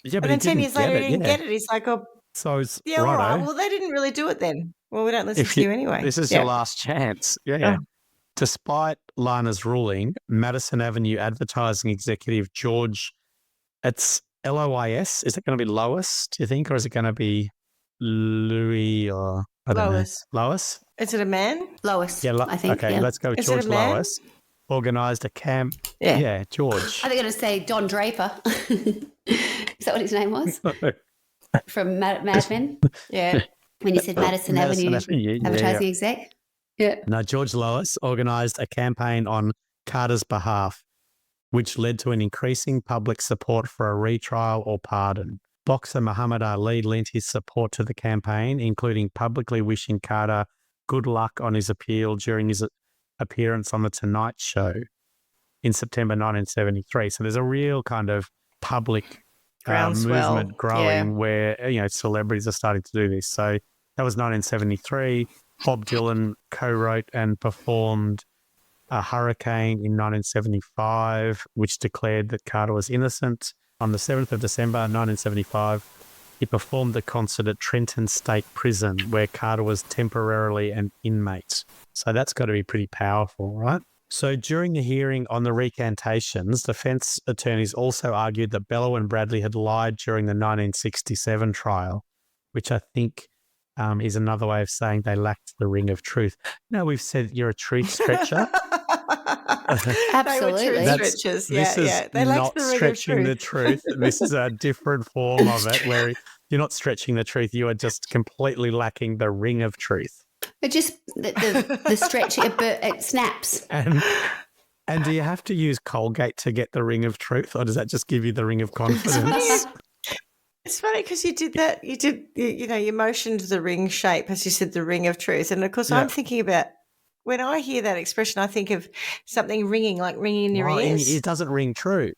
Speaker 2: Yeah,
Speaker 1: And
Speaker 2: but
Speaker 1: then
Speaker 2: he
Speaker 1: 10
Speaker 2: didn't
Speaker 1: years later,
Speaker 2: get
Speaker 1: he
Speaker 2: it.
Speaker 1: didn't get it. He's like, oh,
Speaker 2: So it's
Speaker 1: yeah, all right.
Speaker 2: righto.
Speaker 1: Well, they didn't really do it then. Well, we don't listen to you anyway.
Speaker 2: This is your last chance. Yeah.
Speaker 1: Oh.
Speaker 2: Despite Lana's ruling, Madison Avenue advertising executive George, it's Lois. Is it going to be Lois, do you think? Or is it going to be Louis or I don't
Speaker 1: Lois.
Speaker 2: know. Lois?
Speaker 1: Is it a man?
Speaker 3: Lois,
Speaker 2: Yeah,
Speaker 3: I think.
Speaker 2: Okay,
Speaker 3: yeah.
Speaker 2: let's go with
Speaker 1: Is it
Speaker 2: George
Speaker 1: a man?
Speaker 2: Lois. Organised a camp.
Speaker 1: Yeah.
Speaker 2: George.
Speaker 3: Are they going to say Don Draper? Is that what his name was? From Mad Men?
Speaker 1: Yeah.
Speaker 3: When you said Madison Avenue advertising exec? Yeah.
Speaker 2: No, George Lois organised a campaign on Carter's behalf, which led to an increasing public support for a retrial or pardon. Boxer Muhammad Ali lent his support to the campaign, including publicly wishing Carter good luck on his appeal during his appearance on The Tonight Show in September 1973. So there's a real kind of public
Speaker 1: Groundswell.
Speaker 2: movement growing where, celebrities are starting to do this. So that was 1973. Bob Dylan co-wrote and performed A Hurricane in 1975, which declared that Carter was innocent. On the 7th of December 1975, he performed the concert at Trenton State Prison, where Carter was temporarily an inmate. So that's got to be pretty powerful, right? So during the hearing on the recantations, defence attorneys also argued that Bellow and Bradley had lied during the 1967 trial, which I think is another way of saying they lacked the ring of truth. We've said you're a truth stretcher.
Speaker 3: Absolutely.
Speaker 1: They were truth stretchers.
Speaker 2: This is
Speaker 1: They lacked
Speaker 2: not
Speaker 1: the ring of
Speaker 2: stretching the
Speaker 1: truth.
Speaker 2: truth. This is a different form of it where you're not stretching the truth. You are just completely lacking the ring of truth.
Speaker 3: But just the stretch, it snaps.
Speaker 2: And do you have to use Colgate to get the ring of truth, or does that just give you the ring of confidence?
Speaker 1: It's funny because you did that. You motioned the ring shape, as you said, the ring of truth. And of course, I'm thinking about when I hear that expression, I think of something ringing, like ringing in your ears.
Speaker 2: It doesn't ring true.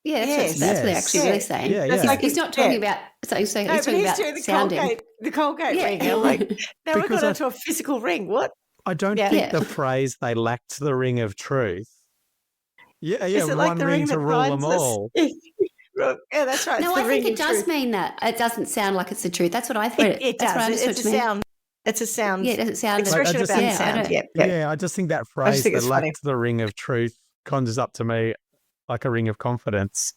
Speaker 3: Yeah, that's what they're actually really saying.
Speaker 2: Yeah.
Speaker 3: He's not talking about something. So he's talking about
Speaker 1: doing
Speaker 3: sounding.
Speaker 1: the Colgate ring. I'm like, now we've got onto a physical ring. What?
Speaker 2: I don't think the phrase "they lacked the ring of truth."
Speaker 1: Is it
Speaker 2: one
Speaker 1: like the
Speaker 2: ring
Speaker 1: ring
Speaker 2: to
Speaker 1: that
Speaker 2: rule them
Speaker 1: binds us?
Speaker 2: all.
Speaker 1: Yeah, that's right.
Speaker 3: No, I think it does mean that. It doesn't sound like it's the truth. That's what I thought.
Speaker 1: It does. It's a sound. It's a sound.
Speaker 3: Yeah, it doesn't sound
Speaker 1: expression about sound.
Speaker 2: I just think that phrase, "they lacked the ring of truth," conjures up to me like a ring of confidence.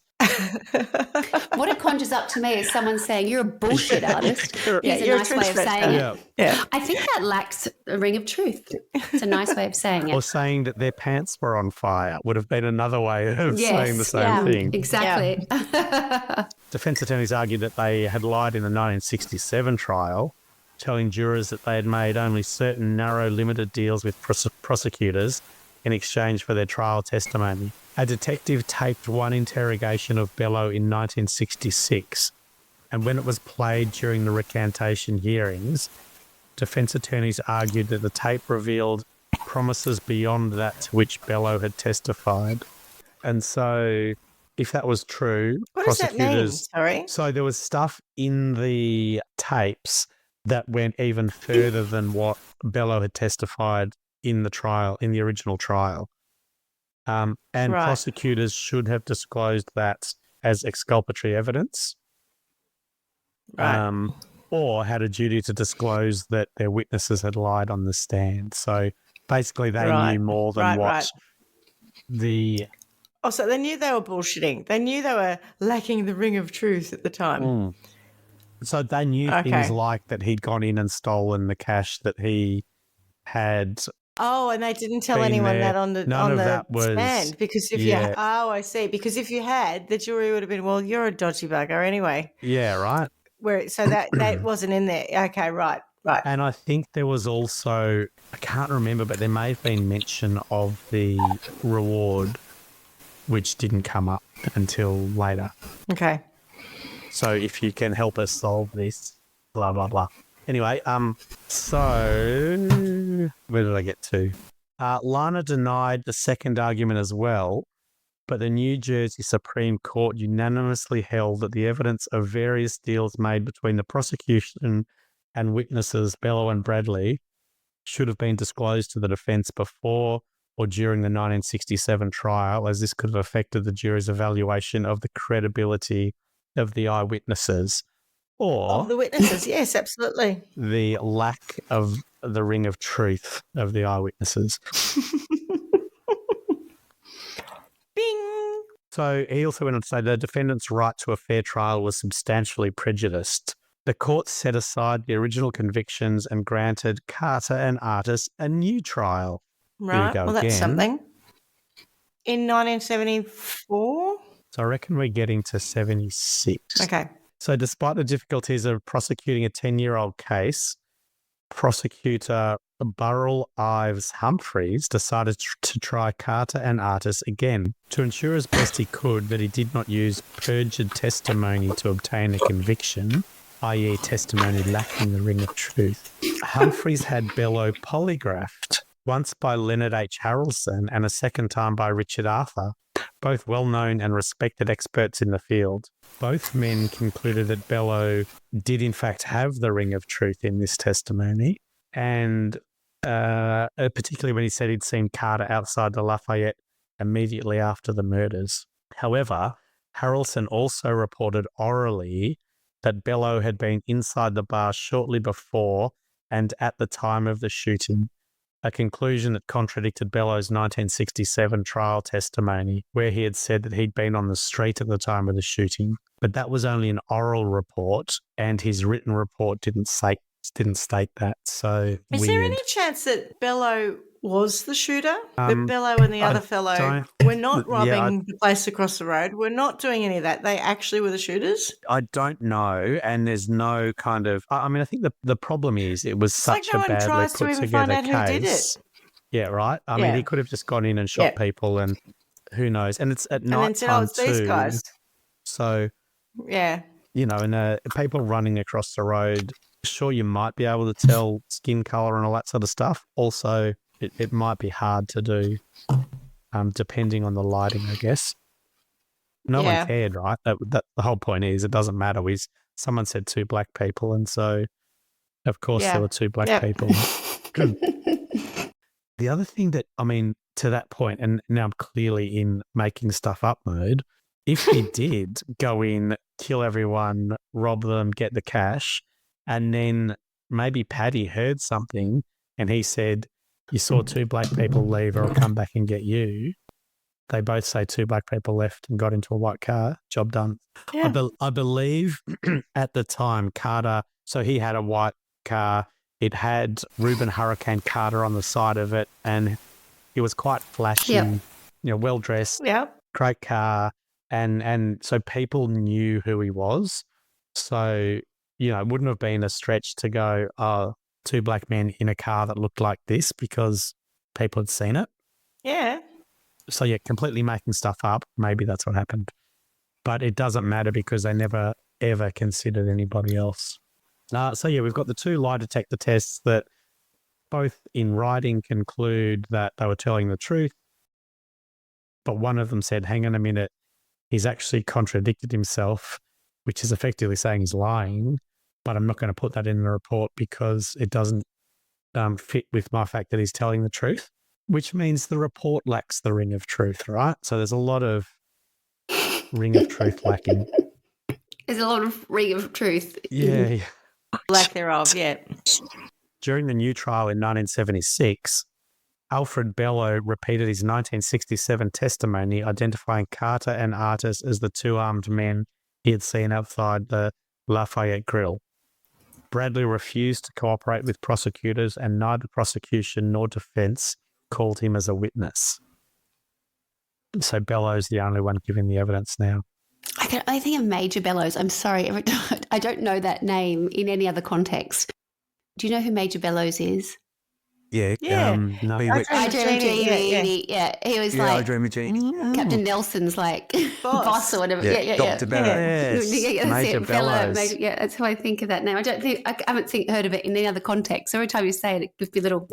Speaker 3: What it conjures up to me is someone saying, "You're a bullshit artist."
Speaker 1: Yeah,
Speaker 3: Is a
Speaker 1: you're a
Speaker 3: nice
Speaker 1: truth
Speaker 3: way of
Speaker 1: stretcher.
Speaker 3: saying
Speaker 2: Yeah.
Speaker 3: it.
Speaker 1: Yeah.
Speaker 3: I think that lacks a ring of truth. It's a nice way of saying
Speaker 2: Or
Speaker 3: it.
Speaker 2: saying that their pants were on fire would have been another way of saying the same
Speaker 3: yeah,
Speaker 2: thing.
Speaker 3: exactly.
Speaker 2: Defence attorneys argued that they had lied in the 1967 trial, telling jurors that they had made only certain narrow, limited deals with prosecutors in exchange for their trial testimony. A detective taped one interrogation of Bello in 1966, and when it was played during the recantation hearings, defence attorneys argued that the tape revealed promises beyond that to which Bello had testified. And so, if that was true,
Speaker 1: What does that mean? Sorry.
Speaker 2: So there was stuff in the tapes that went even further than what Bello had testified in the trial, in the original trial. And
Speaker 1: Right.
Speaker 2: prosecutors should have disclosed that as exculpatory evidence.
Speaker 1: Right.
Speaker 2: Or had a duty to disclose that their witnesses had lied on the stand. So basically they knew more than what the...
Speaker 1: Oh, so they knew they were bullshitting. They knew they were lacking the ring of truth at the time.
Speaker 2: So they knew things like that he'd gone in and stolen the cash that he had.
Speaker 1: Oh, and they didn't tell anyone that on the stand because if I see. Because if you had, the jury would have been, well, you're a dodgy bugger anyway.
Speaker 2: Yeah, right.
Speaker 1: So that wasn't in there. Okay, right.
Speaker 2: And I think there was also, I can't remember, but there may have been mention of the reward, which didn't come up until later.
Speaker 1: Okay.
Speaker 2: So if you can help us solve this, blah, blah, blah. Anyway, so where did I get to? Lana denied the second argument as well, but the New Jersey Supreme Court unanimously held that the evidence of various deals made between the prosecution and witnesses Bello and Bradley should have been disclosed to the defense before or during the 1967 trial, as this could have affected the jury's evaluation of the credibility of the eyewitnesses. Or
Speaker 1: of the witnesses, yes, absolutely.
Speaker 2: The lack of the ring of truth of the eyewitnesses.
Speaker 1: Bing!
Speaker 2: So he also went on to say the defendant's right to a fair trial was substantially prejudiced. The court set aside the original convictions and granted Carter and Artis a new trial.
Speaker 1: Right, well, that's something. In 1974?
Speaker 2: So I reckon we're getting to 76.
Speaker 1: Okay.
Speaker 2: So despite the difficulties of prosecuting a 10-year-old case, prosecutor Burrell Ives Humphreys decided to try Carter and Artis again to ensure as best he could that he did not use perjured testimony to obtain a conviction, i.e. testimony lacking the ring of truth. Humphreys had Bello polygraphed, once by Leonard H. Harrelson and a second time by Richard Arthur, both well-known and respected experts in the field. Both men concluded that Bello did in fact have the ring of truth in this testimony, and particularly when he said he'd seen Carter outside the Lafayette immediately after the murders. However, Harrelson also reported orally that Bello had been inside the bar shortly before and at the time of the shooting, a conclusion that contradicted Bello's 1967 trial testimony, where he had said that he'd been on the street at the time of the shooting. But that was only an oral report, and his written report didn't state that. So
Speaker 1: is there any chance that Bello was the shooter? That Bello and the other fellow were not robbing the place across the road. We're not doing any of that. They actually were the shooters?
Speaker 2: I don't know, and there's no kind of... I mean, I think the problem is it was such a badly put together case. Yeah, right? I mean, he could have just gone in and shot people, and who knows? And it's at night time
Speaker 1: it's these guys.
Speaker 2: So,
Speaker 1: yeah,
Speaker 2: you know, and people running across the road, sure, you might be able to tell skin color and all that sort of stuff. Also, it might be hard to do, depending on the lighting, I guess. No one cared, right? That the whole point is it doesn't matter. Someone said two black people, and so of course there were two black people. The other thing that, I mean, to that point, and now I'm clearly in making stuff up mode, if he did go in, kill everyone, rob them, get the cash, and then maybe Paddy heard something and he said, you saw two black people leave or I'll come back and get you. They both say 2 black people left and got into a white car. Job done.
Speaker 1: Yeah.
Speaker 2: I believe at the time Carter, so he had a white car. It had Rubin Hurricane Carter on the side of it, and he was quite flashy,
Speaker 3: Yep.
Speaker 2: well dressed,
Speaker 1: Yeah.
Speaker 2: great car, and so people knew who he was. So it wouldn't have been a stretch to go, 2 black men in a car that looked like this, because people had seen it.
Speaker 1: Yeah.
Speaker 2: So yeah, completely making stuff up. Maybe that's what happened, but it doesn't matter because they never ever considered anybody else. So yeah, we've got the 2 lie detector tests that both in writing conclude that they were telling the truth, but one of them said, hang on a minute, he's actually contradicted himself, which is effectively saying he's lying, but I'm not going to put that in the report because it doesn't fit with my fact that he's telling the truth, which means the report lacks the ring of truth, right? So there's a lot of ring of truth lacking.
Speaker 3: There's a lot of ring of truth.
Speaker 2: Yeah.
Speaker 1: Lack thereof, yeah.
Speaker 2: During the new trial in 1976, Alfred Bellow repeated his 1967 testimony, identifying Carter and Artis as the 2 armed men he had seen outside the Lafayette Grill. Bradley refused to cooperate with prosecutors, and neither prosecution nor defense called him as a witness. So Bellow's the only one giving the evidence now.
Speaker 3: I can only think of Major Bellows. I'm sorry. I don't know that name in any other context. Do you know who Major Bellows is?
Speaker 4: Yeah.
Speaker 1: Yeah.
Speaker 2: No,
Speaker 3: I Dream of Jeannie. Yeah. He was
Speaker 4: I
Speaker 3: like
Speaker 4: Dream of Jeannie.
Speaker 3: Captain Nelson's like boss or whatever.
Speaker 4: Yeah,
Speaker 3: Yeah.
Speaker 4: Dr. Bellows.
Speaker 2: Yes,
Speaker 3: Yeah, that's
Speaker 2: Major
Speaker 3: it, Bellows.
Speaker 2: Bellows.
Speaker 3: Yeah, that's how I think of that name. I haven't heard of it in any other context. Every time you say it, it gives me a little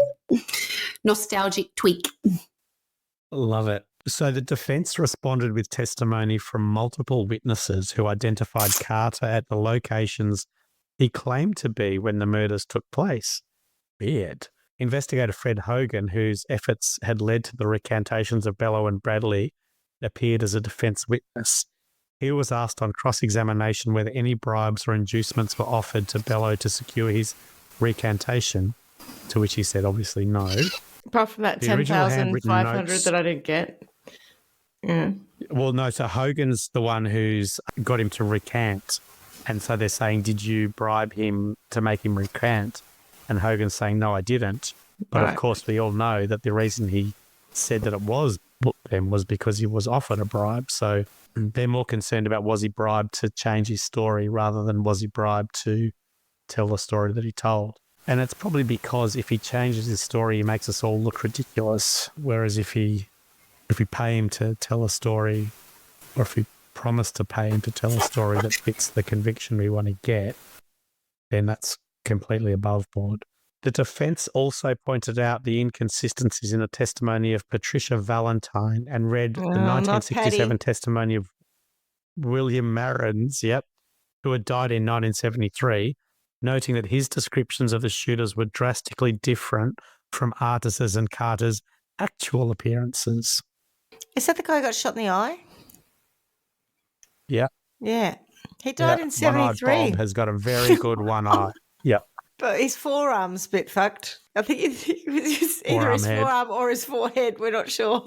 Speaker 3: nostalgic tweak.
Speaker 2: Love it. So the defense responded with testimony from multiple witnesses who identified Carter at the locations he claimed to be when the murders took place. Weird. Investigator Fred Hogan, whose efforts had led to the recantations of Bellow and Bradley, appeared as a defense witness. He was asked on cross-examination whether any bribes or inducements were offered to Bellow to secure his recantation, to which he said obviously no.
Speaker 1: Apart from that
Speaker 2: The original
Speaker 1: 10,500
Speaker 2: notes-
Speaker 1: that I didn't get. Yeah.
Speaker 2: Well, no, so Hogan's the one who's got him to recant. And so they're saying, did you bribe him to make him recant? And Hogan's saying, no, I didn't. But
Speaker 1: Right.
Speaker 2: of course, we all know that the reason he said that it was them was because he was offered a bribe. So they're more concerned about was he bribed to change his story rather than was he bribed to tell the story that he told. And it's probably because if he changes his story, he makes us all look ridiculous. Whereas if we pay him to tell a story, or if we promise to pay him to tell a story that fits the conviction we want to get, then that's completely above board. The defense also pointed out the inconsistencies in the testimony of Patricia Valentine and read the
Speaker 1: not
Speaker 2: 1967
Speaker 1: Patty.
Speaker 2: testimony of William Marrons, who had died in 1973, noting that his descriptions of the shooters were drastically different from Artis's and Carter's actual appearances.
Speaker 1: Is that the guy who got shot in the eye?
Speaker 2: Yeah.
Speaker 1: Yeah. He died in
Speaker 2: One-eyed
Speaker 1: 73.
Speaker 2: Bob has got a very good one eye. Yeah.
Speaker 1: But his forearm's a bit fucked. I think it was either
Speaker 2: Forearm
Speaker 1: his
Speaker 2: head.
Speaker 1: forearm or his forehead. We're not sure.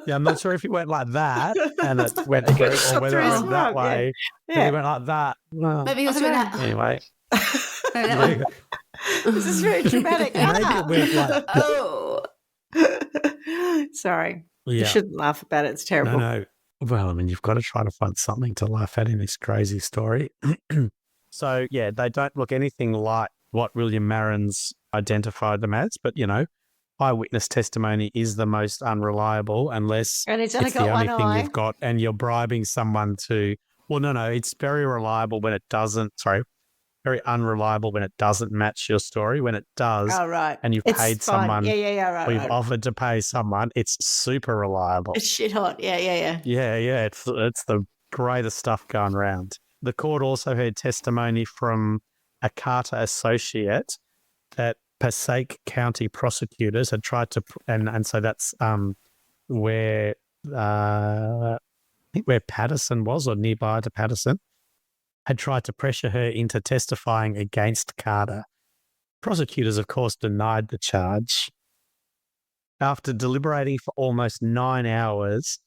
Speaker 2: Yeah, I'm not sure if he went like that and it went
Speaker 1: He
Speaker 2: through,
Speaker 1: got shot
Speaker 2: or whether
Speaker 1: through
Speaker 2: it
Speaker 1: his
Speaker 2: went that
Speaker 1: forearm,
Speaker 2: way.
Speaker 1: yeah.
Speaker 2: But he went like that. No.
Speaker 3: Maybe he was
Speaker 1: I
Speaker 3: doing
Speaker 1: don't
Speaker 3: that.
Speaker 2: Anyway.
Speaker 3: That one.
Speaker 1: This is very dramatic.
Speaker 2: Maybe it went like
Speaker 3: Oh.
Speaker 1: Sorry. You
Speaker 2: Yeah.
Speaker 1: shouldn't laugh about it. It's terrible.
Speaker 2: No. Well, I mean, you've got to try to find something to laugh at in this crazy story. So, yeah, they don't look anything like what William Marrons identified them as, but, eyewitness testimony is the most unreliable unless
Speaker 1: And he's only
Speaker 2: it's
Speaker 1: got
Speaker 2: the only
Speaker 1: one
Speaker 2: thing
Speaker 1: eye.
Speaker 2: you've got and you're bribing someone to, well, no, it's very reliable when it doesn't, very unreliable when it doesn't match your story. When it does,
Speaker 1: Oh, right.
Speaker 2: and you've
Speaker 1: It's
Speaker 2: paid
Speaker 1: fine.
Speaker 2: someone,
Speaker 1: Yeah, right.
Speaker 2: or you've
Speaker 1: right.
Speaker 2: offered to pay someone, it's super reliable.
Speaker 1: It's shit hot. Yeah.
Speaker 2: Yeah, it's the greatest stuff going around. The court also heard testimony from a Carter associate that Passaic County prosecutors had tried to, and so that's where I think where Patterson was, or nearby to Patterson, had tried to pressure her into testifying against Carter. Prosecutors, of course, denied the charge. After deliberating for almost 9 hours,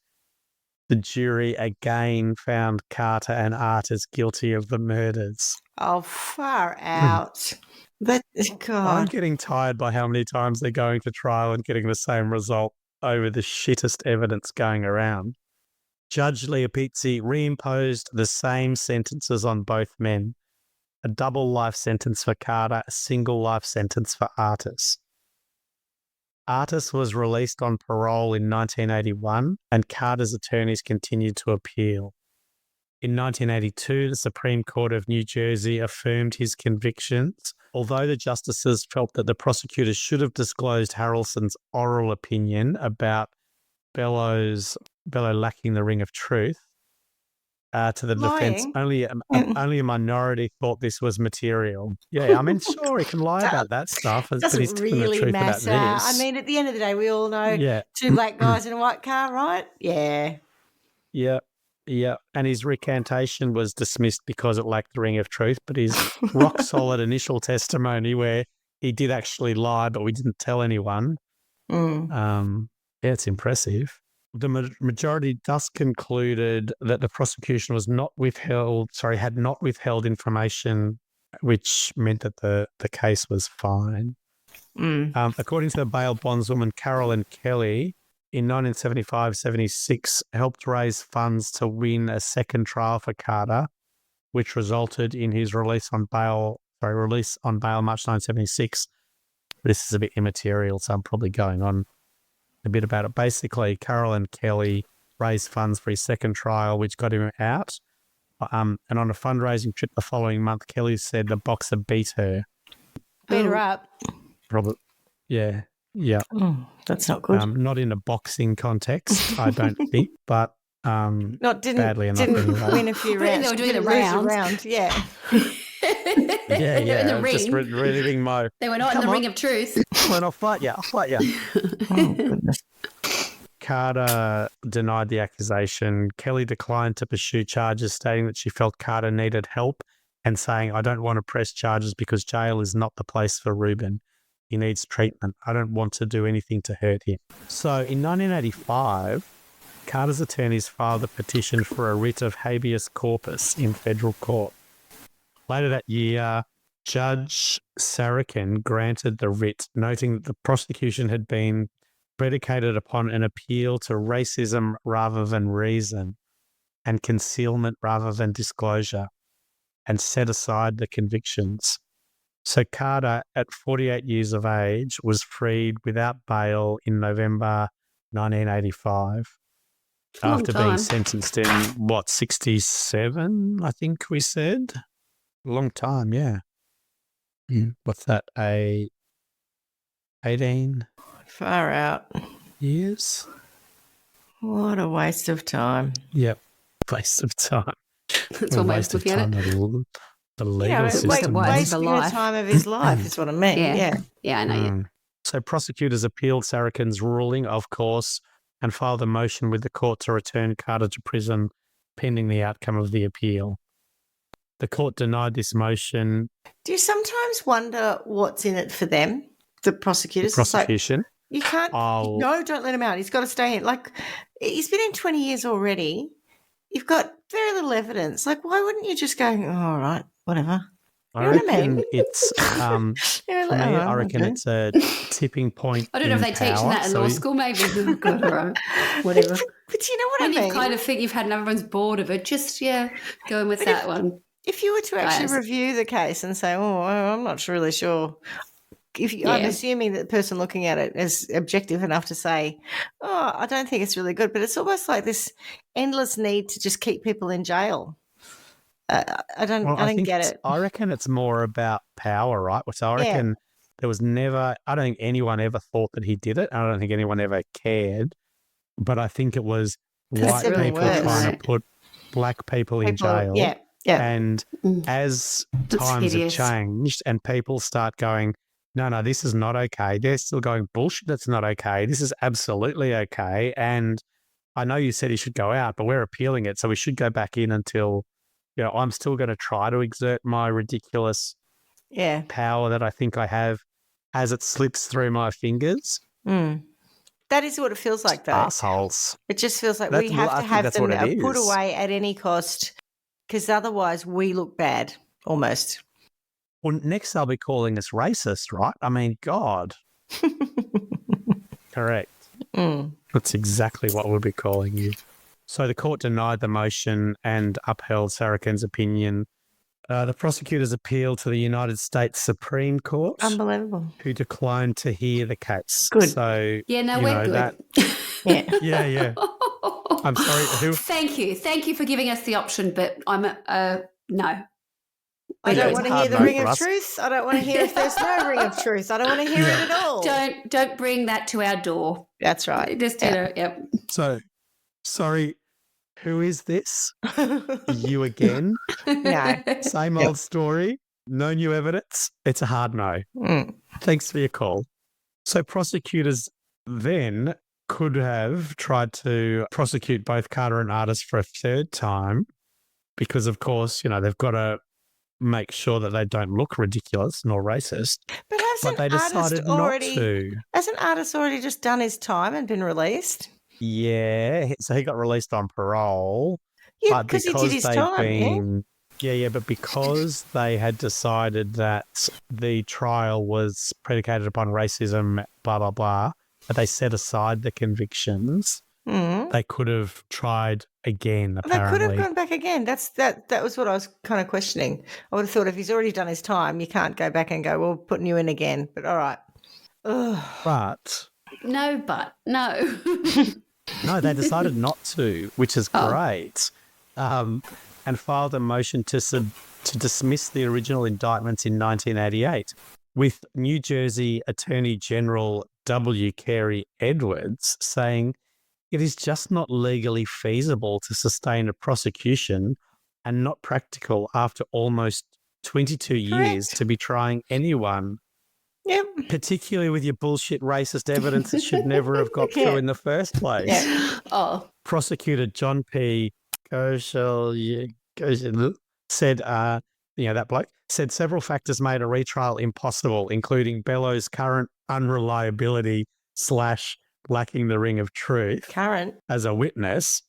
Speaker 2: the jury again found Carter and Artis guilty of the murders.
Speaker 1: Oh, far out. But,
Speaker 2: I'm
Speaker 1: God.
Speaker 2: getting tired by how many times they're going to trial and getting the same result over the shittest evidence going around. Judge Leopizzi reimposed the same sentences on both men. A double life sentence for Carter, a single life sentence for Artis. Artis was released on parole in 1981 and Carter's attorneys continued to appeal. In 1982, the Supreme Court of New Jersey affirmed his convictions, although the justices felt that the prosecutors should have disclosed Harrelson's oral opinion about Bello lacking the ring of truth to the defence. Only a minority thought this was material. Yeah, I mean, sure, he can lie about that stuff, but he's
Speaker 1: Doesn't
Speaker 2: telling the
Speaker 1: really
Speaker 2: truth
Speaker 1: matter.
Speaker 2: about this.
Speaker 1: I mean, at the end of the day, we all know two black guys in a white car, right? Yeah.
Speaker 2: Yeah. And his recantation was dismissed because it lacked the ring of truth, but his rock solid initial testimony where he did actually lie, but we didn't tell anyone. It's impressive. The majority thus concluded that the prosecution had not withheld information, which meant that the case was fine. According to the bail bondswoman Carolyn Kelly, in 1975-76, helped raise funds to win a second trial for Carter, which resulted in his release on bail March 1976. This is a bit immaterial, so I'm probably going on a bit about it. Basically, Carolyn Kelly raised funds for his second trial, which got him out. And on a fundraising trip the following month, Kelly said the boxer beat her.
Speaker 1: Beat her up.
Speaker 2: Probably, yeah.
Speaker 1: That's not good.
Speaker 2: Not in a boxing context, I don't think, but
Speaker 1: didn't
Speaker 2: win
Speaker 1: a few rounds.
Speaker 3: They were doing the round.
Speaker 1: Yeah.
Speaker 3: In the ring.
Speaker 2: Just reliving my.
Speaker 3: They were not in the ring of truth.
Speaker 2: Come on, I'll fight you.
Speaker 1: Oh, goodness.
Speaker 2: Carter denied the accusation. Kelly declined to pursue charges, stating that she felt Carter needed help and saying, I don't want to press charges because jail is not the place for Rubin. He needs treatment. I don't want to do anything to hurt him. So in 1985, Carter's attorneys filed a petition for a writ of habeas corpus in federal court. Later that year, Judge Sarakin granted the writ, noting that the prosecution had been predicated upon an appeal to racism rather than reason and concealment rather than disclosure, and set aside the convictions. So Carter, at 48 years of age, was freed without bail in November 1985 after being sentenced in, 67, I think we said? A long time, yeah. What's that, 18?
Speaker 1: Far out.
Speaker 2: Years?
Speaker 1: What a waste of time.
Speaker 2: Yep, waste of time.
Speaker 3: That's one way of looking at it.
Speaker 2: The legal system.
Speaker 1: Wasting the time of his life is what I mean.
Speaker 3: Yeah, I know. Yeah.
Speaker 2: So prosecutors appealed Sarakin's ruling, of course, and filed a motion with the court to return Carter to prison pending the outcome of the appeal. The court denied this motion.
Speaker 1: Do you sometimes wonder what's in it for them, the prosecutors?
Speaker 2: The prosecution?
Speaker 1: You can't. No, don't let him out. He's got to stay in. Like, he's been in 20 years already. You've got very little evidence. Like, why wouldn't you just go, all right, whatever?
Speaker 2: I reckon it's, I reckon it's a tipping point.
Speaker 3: I don't know if they teach that in law school, maybe. God, all right. Whatever.
Speaker 1: But you know what
Speaker 3: when
Speaker 1: I mean?
Speaker 3: You kind of think you've had and everyone's bored of it, just, going with that one.
Speaker 1: If you were to actually review the case and say, I'm not really sure. I'm assuming that the person looking at it is objective enough to say, I don't think it's really good. But it's almost like this endless need to just keep people in jail. I don't get it.
Speaker 2: I reckon it's more about power, right? So I reckon there was never, I don't think anyone ever thought that he did it. I don't think anyone ever cared. But I think it was white people trying to put black people in jail.
Speaker 1: Yeah.
Speaker 2: And as times have changed and people start going, no, this is not okay. They're still going, bullshit, that's not okay. This is absolutely okay. And I know you said he should go out, but we're appealing it. So we should go back in until, I'm still going to try to exert my ridiculous power that I think I have as it slips through my fingers.
Speaker 1: That is what it feels like, though.
Speaker 2: Assholes.
Speaker 1: It just feels like
Speaker 2: I
Speaker 1: we have to
Speaker 2: think
Speaker 1: have
Speaker 2: that's
Speaker 1: them
Speaker 2: what it
Speaker 1: put
Speaker 2: is.
Speaker 1: away at any cost, because otherwise we look bad, almost.
Speaker 2: Well, next they'll be calling us racist, right? I mean, God. Correct. That's exactly what we'll be calling you. So the court denied the motion and upheld Sarakin's opinion. The prosecutors appealed to the United States Supreme Court,
Speaker 1: Unbelievable.
Speaker 2: who declined to hear the case.
Speaker 1: Good.
Speaker 2: So
Speaker 3: Yeah, no,
Speaker 2: you
Speaker 3: we're
Speaker 2: know,
Speaker 3: good.
Speaker 1: Yeah.
Speaker 2: Yeah. I'm sorry. Who?
Speaker 3: Thank you for giving us the option, but I'm no.
Speaker 1: I don't
Speaker 2: it's
Speaker 1: want
Speaker 2: a
Speaker 1: to hear
Speaker 2: hard
Speaker 1: the
Speaker 2: no
Speaker 1: ring
Speaker 2: for
Speaker 1: of
Speaker 2: us.
Speaker 1: truth. I don't want to hear if there's no ring of truth. I don't want to hear it at all.
Speaker 3: Don't bring that to our door.
Speaker 1: That's right.
Speaker 3: Just yep.
Speaker 2: So, sorry, who is this? You again?
Speaker 1: No.
Speaker 2: Same old story. No new evidence. It's a hard no. Thanks for your call. So prosecutors then could have tried to prosecute both Carter and Artis for a third time because, of course, they've got to make sure that they don't look ridiculous nor racist.
Speaker 1: But
Speaker 2: they decided not to.
Speaker 1: Hasn't Artis already just done his time and been released?
Speaker 2: Yeah, so he got released on parole.
Speaker 1: Yeah,
Speaker 2: but
Speaker 1: because he did his time,
Speaker 2: but because they had decided that the trial was predicated upon racism, blah, blah, blah, but they set aside the convictions, they could have tried again, apparently.
Speaker 1: They could have gone back again. That was what I was kind of questioning. I would have thought if he's already done his time, you can't go back and go, well, putting you in again. But all right. Ugh.
Speaker 2: But...
Speaker 3: No.
Speaker 2: No, they decided not to, which is great, and filed a motion to dismiss the original indictments in 1988, with New Jersey Attorney General W. Carey Edwards saying it is just not legally feasible to sustain a prosecution and not practical after almost 22 years to be trying anyone.
Speaker 1: Yep.
Speaker 2: Particularly with your bullshit racist evidence that should never have got through in the first place.
Speaker 1: Yeah.
Speaker 2: Prosecutor John P. Goshel said, that bloke, said several factors made a retrial impossible, including Bellows' current unreliability / lacking the ring of truth as a witness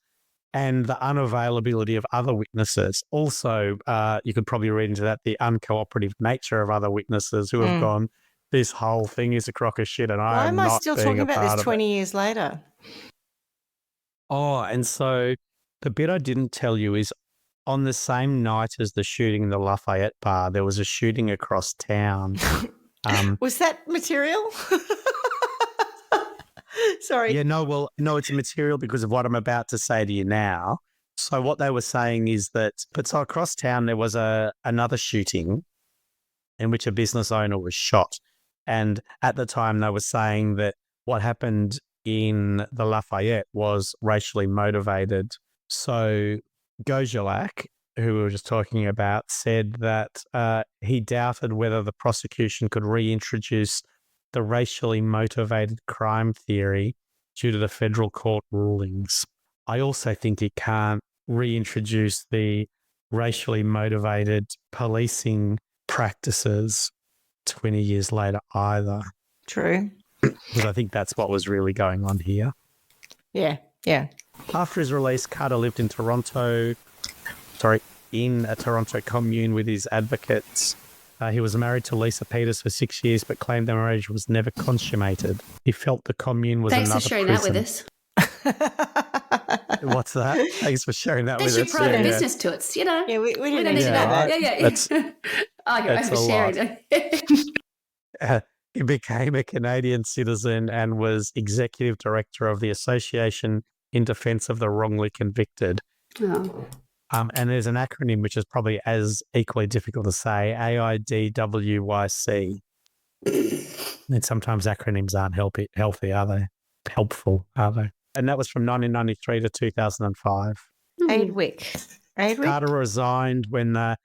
Speaker 2: and the unavailability of other witnesses. Also, you could probably read into that the uncooperative nature of other witnesses who have gone, this whole thing is a crock of shit and
Speaker 1: Why am I still talking about this 20
Speaker 2: it.
Speaker 1: years later?
Speaker 2: Oh, and so the bit I didn't tell you is on the same night as the shooting in the Lafayette bar, there was a shooting across town.
Speaker 1: Was that material? Sorry.
Speaker 2: Yeah, no, it's material because of what I'm about to say to you now. So what they were saying is that, so across town there was another shooting in which a business owner was shot. And at the time they were saying that what happened in the Lafayette was racially motivated. So Gojolak, who we were just talking about, said that he doubted whether the prosecution could reintroduce the racially motivated crime theory due to the federal court rulings. I also think he can't reintroduce the racially motivated policing practices 20 years later either.
Speaker 1: True.
Speaker 2: Because I think that's what was really going on here.
Speaker 1: Yeah.
Speaker 2: After his release, Carter lived in a Toronto commune with his advocates. He was married to Lisa Peters for 6 years, but claimed their marriage was never consummated. He felt the commune was
Speaker 3: Thanks
Speaker 2: another
Speaker 3: for sharing
Speaker 2: prison.
Speaker 3: that with us.
Speaker 2: What's that? Thanks for sharing that
Speaker 3: That's
Speaker 2: with
Speaker 3: your
Speaker 2: us.
Speaker 3: private business to us,
Speaker 1: Yeah, we didn't need
Speaker 3: need
Speaker 1: to know that.
Speaker 3: Yeah.
Speaker 2: That's
Speaker 3: for
Speaker 2: a
Speaker 3: sharing.
Speaker 2: He became a Canadian citizen and was executive director of the Association in Defence of the Wrongly Convicted.
Speaker 3: Oh.
Speaker 2: And there's an acronym which is probably as equally difficult to say, AIDWYC. And sometimes acronyms aren't healthy, are they? Helpful, are they? And that was from 1993 to 2005.
Speaker 1: AIDWIC.
Speaker 2: Carter resigned when the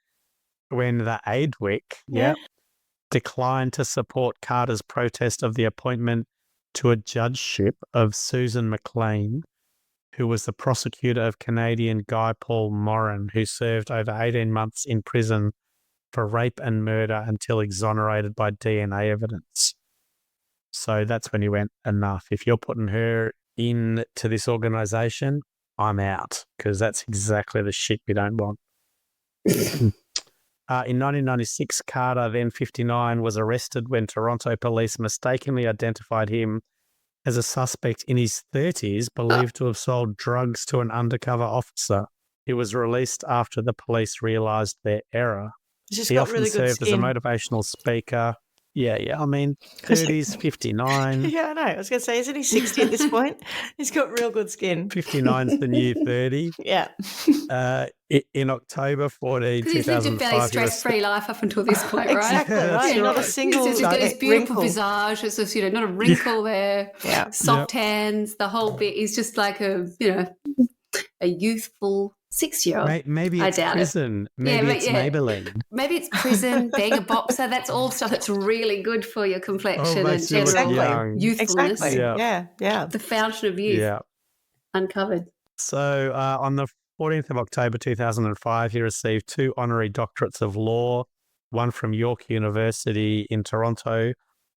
Speaker 2: AIDWIC declined to support Carter's protest of the appointment to a judgeship of Susan McLean, who was the prosecutor of Canadian Guy Paul Morin, who served over 18 months in prison for rape and murder until exonerated by DNA evidence. So that's when he went, enough. If you're putting her into this organisation, I'm out, because that's exactly the shit we don't want. In 1996, Carter, then 59, was arrested when Toronto police mistakenly identified him as a suspect in his 30s, believed to have sold drugs to an undercover officer. He was released after the police realised their error.
Speaker 1: He's just
Speaker 2: He
Speaker 1: got
Speaker 2: often
Speaker 1: really good
Speaker 2: served as a
Speaker 1: skin.
Speaker 2: motivational speaker. Yeah. I mean, 30s, 59.
Speaker 1: Yeah, I know. I was going to say, isn't he 60 at this point? He's got real good skin.
Speaker 2: 59's the new 30.
Speaker 1: Yeah.
Speaker 2: In October 14,
Speaker 3: Because he's lived a
Speaker 2: 2005,
Speaker 3: fairly stress-free life up until this point, right?
Speaker 1: Exactly,
Speaker 2: Yeah,
Speaker 1: right?
Speaker 2: that's
Speaker 1: Not a
Speaker 2: right.
Speaker 1: single
Speaker 3: He's got this beautiful
Speaker 1: wrinkle.
Speaker 3: visage. It's just, not a wrinkle there.
Speaker 1: Yeah.
Speaker 3: Soft hands, the whole bit. He's just like a youthful 6-year-old.
Speaker 2: Maybe
Speaker 3: I
Speaker 2: it's
Speaker 3: doubt it.
Speaker 2: prison. Maybe it's Maybelline.
Speaker 3: Maybe it's prison, being a boxer. That's all stuff that's really good for your complexion and
Speaker 2: makes you look
Speaker 3: general
Speaker 2: young.
Speaker 3: youthfulness.
Speaker 1: Exactly. Yeah.
Speaker 3: The fountain of youth
Speaker 2: Yeah.
Speaker 3: uncovered.
Speaker 2: So on the 14th of October 2005, he received 2 honorary doctorates of law, one from York University in Toronto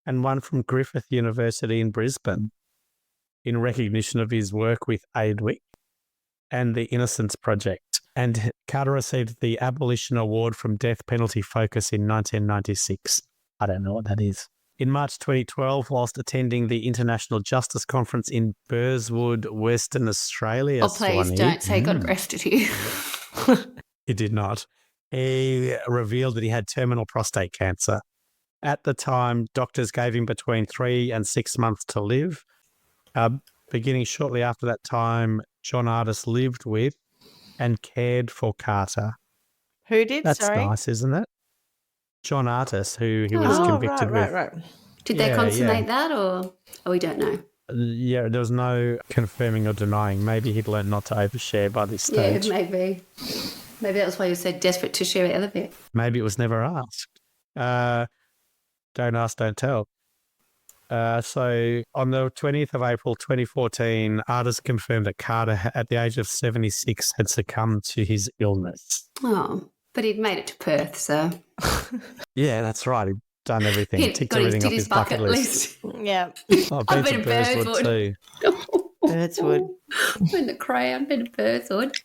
Speaker 2: and one from Griffith University in Brisbane, in recognition of his work with AIDWIC and the Innocence Project. And Carter received the Abolition Award from Death Penalty Focus in 1996. I don't know what that is. In March 2012, whilst attending the International Justice Conference in Burswood, Western Australia,
Speaker 3: Oh, please
Speaker 2: Swanee,
Speaker 3: don't say God rested you.
Speaker 2: he did not. He revealed that he had terminal prostate cancer. At the time, doctors gave him between 3 and 6 months to live. Beginning shortly after that time, John Artis lived with and cared for Carter.
Speaker 1: Who did?
Speaker 2: That's
Speaker 1: Sorry.
Speaker 2: nice, isn't it? John Artis, who he was convicted with.
Speaker 1: Right.
Speaker 3: Did they consummate that or we don't know?
Speaker 2: Yeah, there was no confirming or denying. Maybe he'd learned not to overshare by this stage.
Speaker 3: Yeah, maybe. Maybe that was why he was so desperate to share the other bit.
Speaker 2: Maybe it was never asked. Don't ask, don't tell. So on the 20th of April 2014, Artis confirmed that Carter, at the age of 76, had succumbed to his illness.
Speaker 3: Oh, but he'd made it to Perth, so.
Speaker 2: Yeah, that's right. He'd done everything.
Speaker 3: He'd
Speaker 2: Ticked
Speaker 3: got
Speaker 2: everything off
Speaker 3: his
Speaker 2: his bucket list.
Speaker 1: Yeah.
Speaker 2: Oh,
Speaker 3: I've
Speaker 2: been
Speaker 3: been
Speaker 2: to
Speaker 3: to
Speaker 2: Burswood
Speaker 3: Burswood.
Speaker 2: too.
Speaker 1: Birdswood.
Speaker 3: Been to Crown, been to Burswood.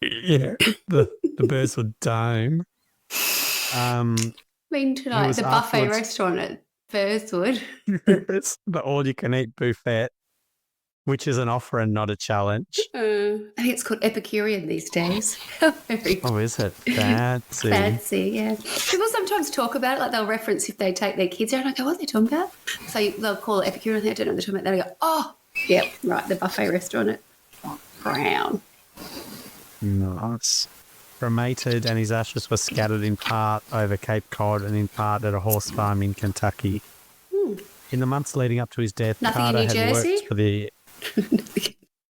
Speaker 2: Yeah, the Burswood Dome.
Speaker 3: Been to like
Speaker 2: was
Speaker 3: the buffet
Speaker 2: afterwards-
Speaker 3: restaurant at Burswood.
Speaker 2: It's the all-you-can-eat buffet, which is an offer and not a challenge.
Speaker 3: I think it's called Epicurean these days. Very
Speaker 2: Oh, is it? Fancy.
Speaker 3: fancy, yeah. People sometimes talk about it, like they'll reference if they take their kids there, and I go, what are they talking about? So they'll call it Epicurean, I think I don't know what they're talking about. Then I go, oh, yep, right, the buffet restaurant at Crown.
Speaker 2: Nice. Cremated, and his ashes were scattered in part over Cape Cod and in part at a horse farm in Kentucky. In the months leading up to his death,
Speaker 3: Nothing in
Speaker 2: Carter
Speaker 3: New
Speaker 2: had
Speaker 3: Jersey?
Speaker 2: worked for the...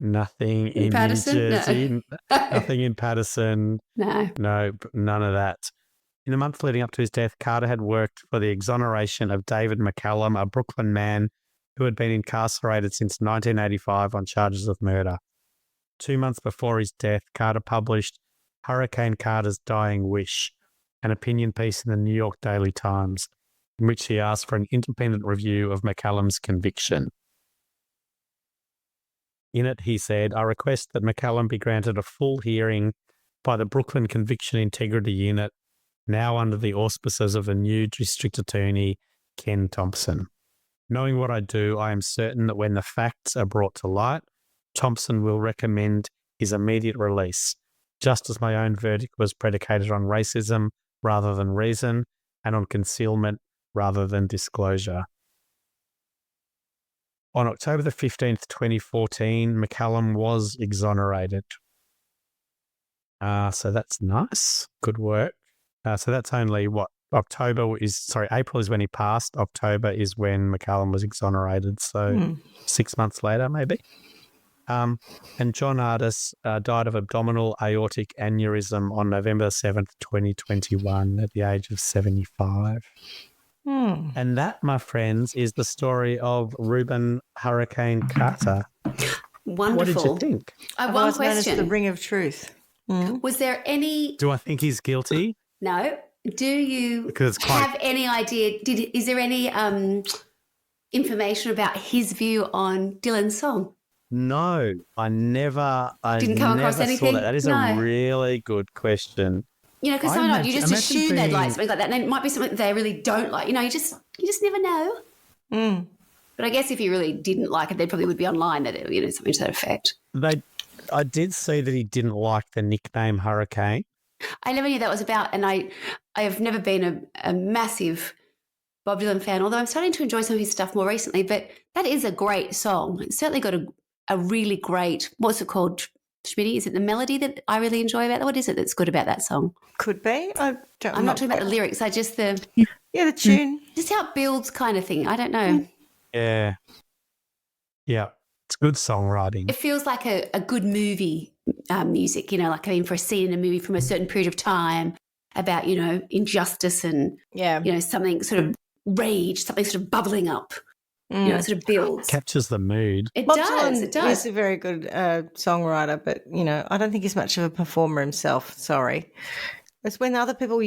Speaker 2: Nothing in New
Speaker 3: Patterson? No.
Speaker 2: Jersey. Nothing in Patterson.
Speaker 3: No.
Speaker 2: No, none of that. In the months leading up to his death, Carter had worked for the exoneration of David McCallum, a Brooklyn man who had been incarcerated since 1985 on charges of murder. 2 months before his death, Carter published Hurricane Carter's Dying Wish, an opinion piece in the New York Daily Times, in which he asked for an independent review of McCallum's conviction. In it, he said, I request that McCallum be granted a full hearing by the Brooklyn Conviction Integrity Unit, now under the auspices of the new District Attorney, Ken Thompson. Knowing what I do, I am certain that when the facts are brought to light, Thompson will recommend his immediate release, just as my own verdict was predicated on racism rather than reason and on concealment rather than disclosure. On October the 15th, 2014, McCallum was exonerated. So that's nice. Good work. So that's only what? April is when he passed. October is when McCallum was exonerated. So 6 months later, maybe. And John Artis died of abdominal aortic aneurysm on November 7th, 2021 at the age of 75. And that, my friends, is the story of Rubin Hurricane Carter.
Speaker 3: Wonderful.
Speaker 2: What did you think?
Speaker 3: I have one
Speaker 1: Otherwise known as the
Speaker 3: question.
Speaker 1: ring of truth.
Speaker 3: Was there any...
Speaker 2: Do I think he's guilty?
Speaker 3: No. Do you
Speaker 2: Because it's quite...
Speaker 3: have any idea? Is there any information about his view on Dylan's song?
Speaker 2: No, I never
Speaker 3: Didn't come across
Speaker 2: saw
Speaker 3: anything?
Speaker 2: that. That is
Speaker 3: No.
Speaker 2: a really good question.
Speaker 3: You know, because
Speaker 2: I
Speaker 3: sometimes you
Speaker 2: imagine-
Speaker 3: just
Speaker 2: imagine
Speaker 3: assume they'd like
Speaker 2: being-
Speaker 3: something like that, and it might be something that they really don't like. You know, you just never know.
Speaker 1: Mm.
Speaker 3: But I guess if you really didn't like it, they probably would be online that it, you know, something to that effect.
Speaker 2: I did see that he didn't like the nickname Hurricane.
Speaker 3: I never knew that was about, and I have never been a massive Bob Dylan fan, although I'm starting to enjoy some of his stuff more recently. But that is a great song. It's certainly got a really great, what's it called, Schmitty? Is it the melody that I really enjoy about that? What is it that's good about that song?
Speaker 1: Could be.
Speaker 3: I'm not talking about the lyrics. I just
Speaker 1: the tune.
Speaker 3: just how it builds kind of thing. I don't know.
Speaker 2: Yeah. Yeah. It's good songwriting.
Speaker 3: It feels like a good movie music, you know, like for a scene in a movie from a certain period of time about, you know, injustice and,
Speaker 1: Yeah.
Speaker 3: you know, something sort of rage, something sort of bubbling up. You know, it sort of builds.
Speaker 2: Captures the mood.
Speaker 3: It
Speaker 1: Bob
Speaker 3: does.
Speaker 1: Dylan
Speaker 3: It does.
Speaker 1: is a very good songwriter, but, you know, I don't think he's much of a performer himself. Sorry. It's when other people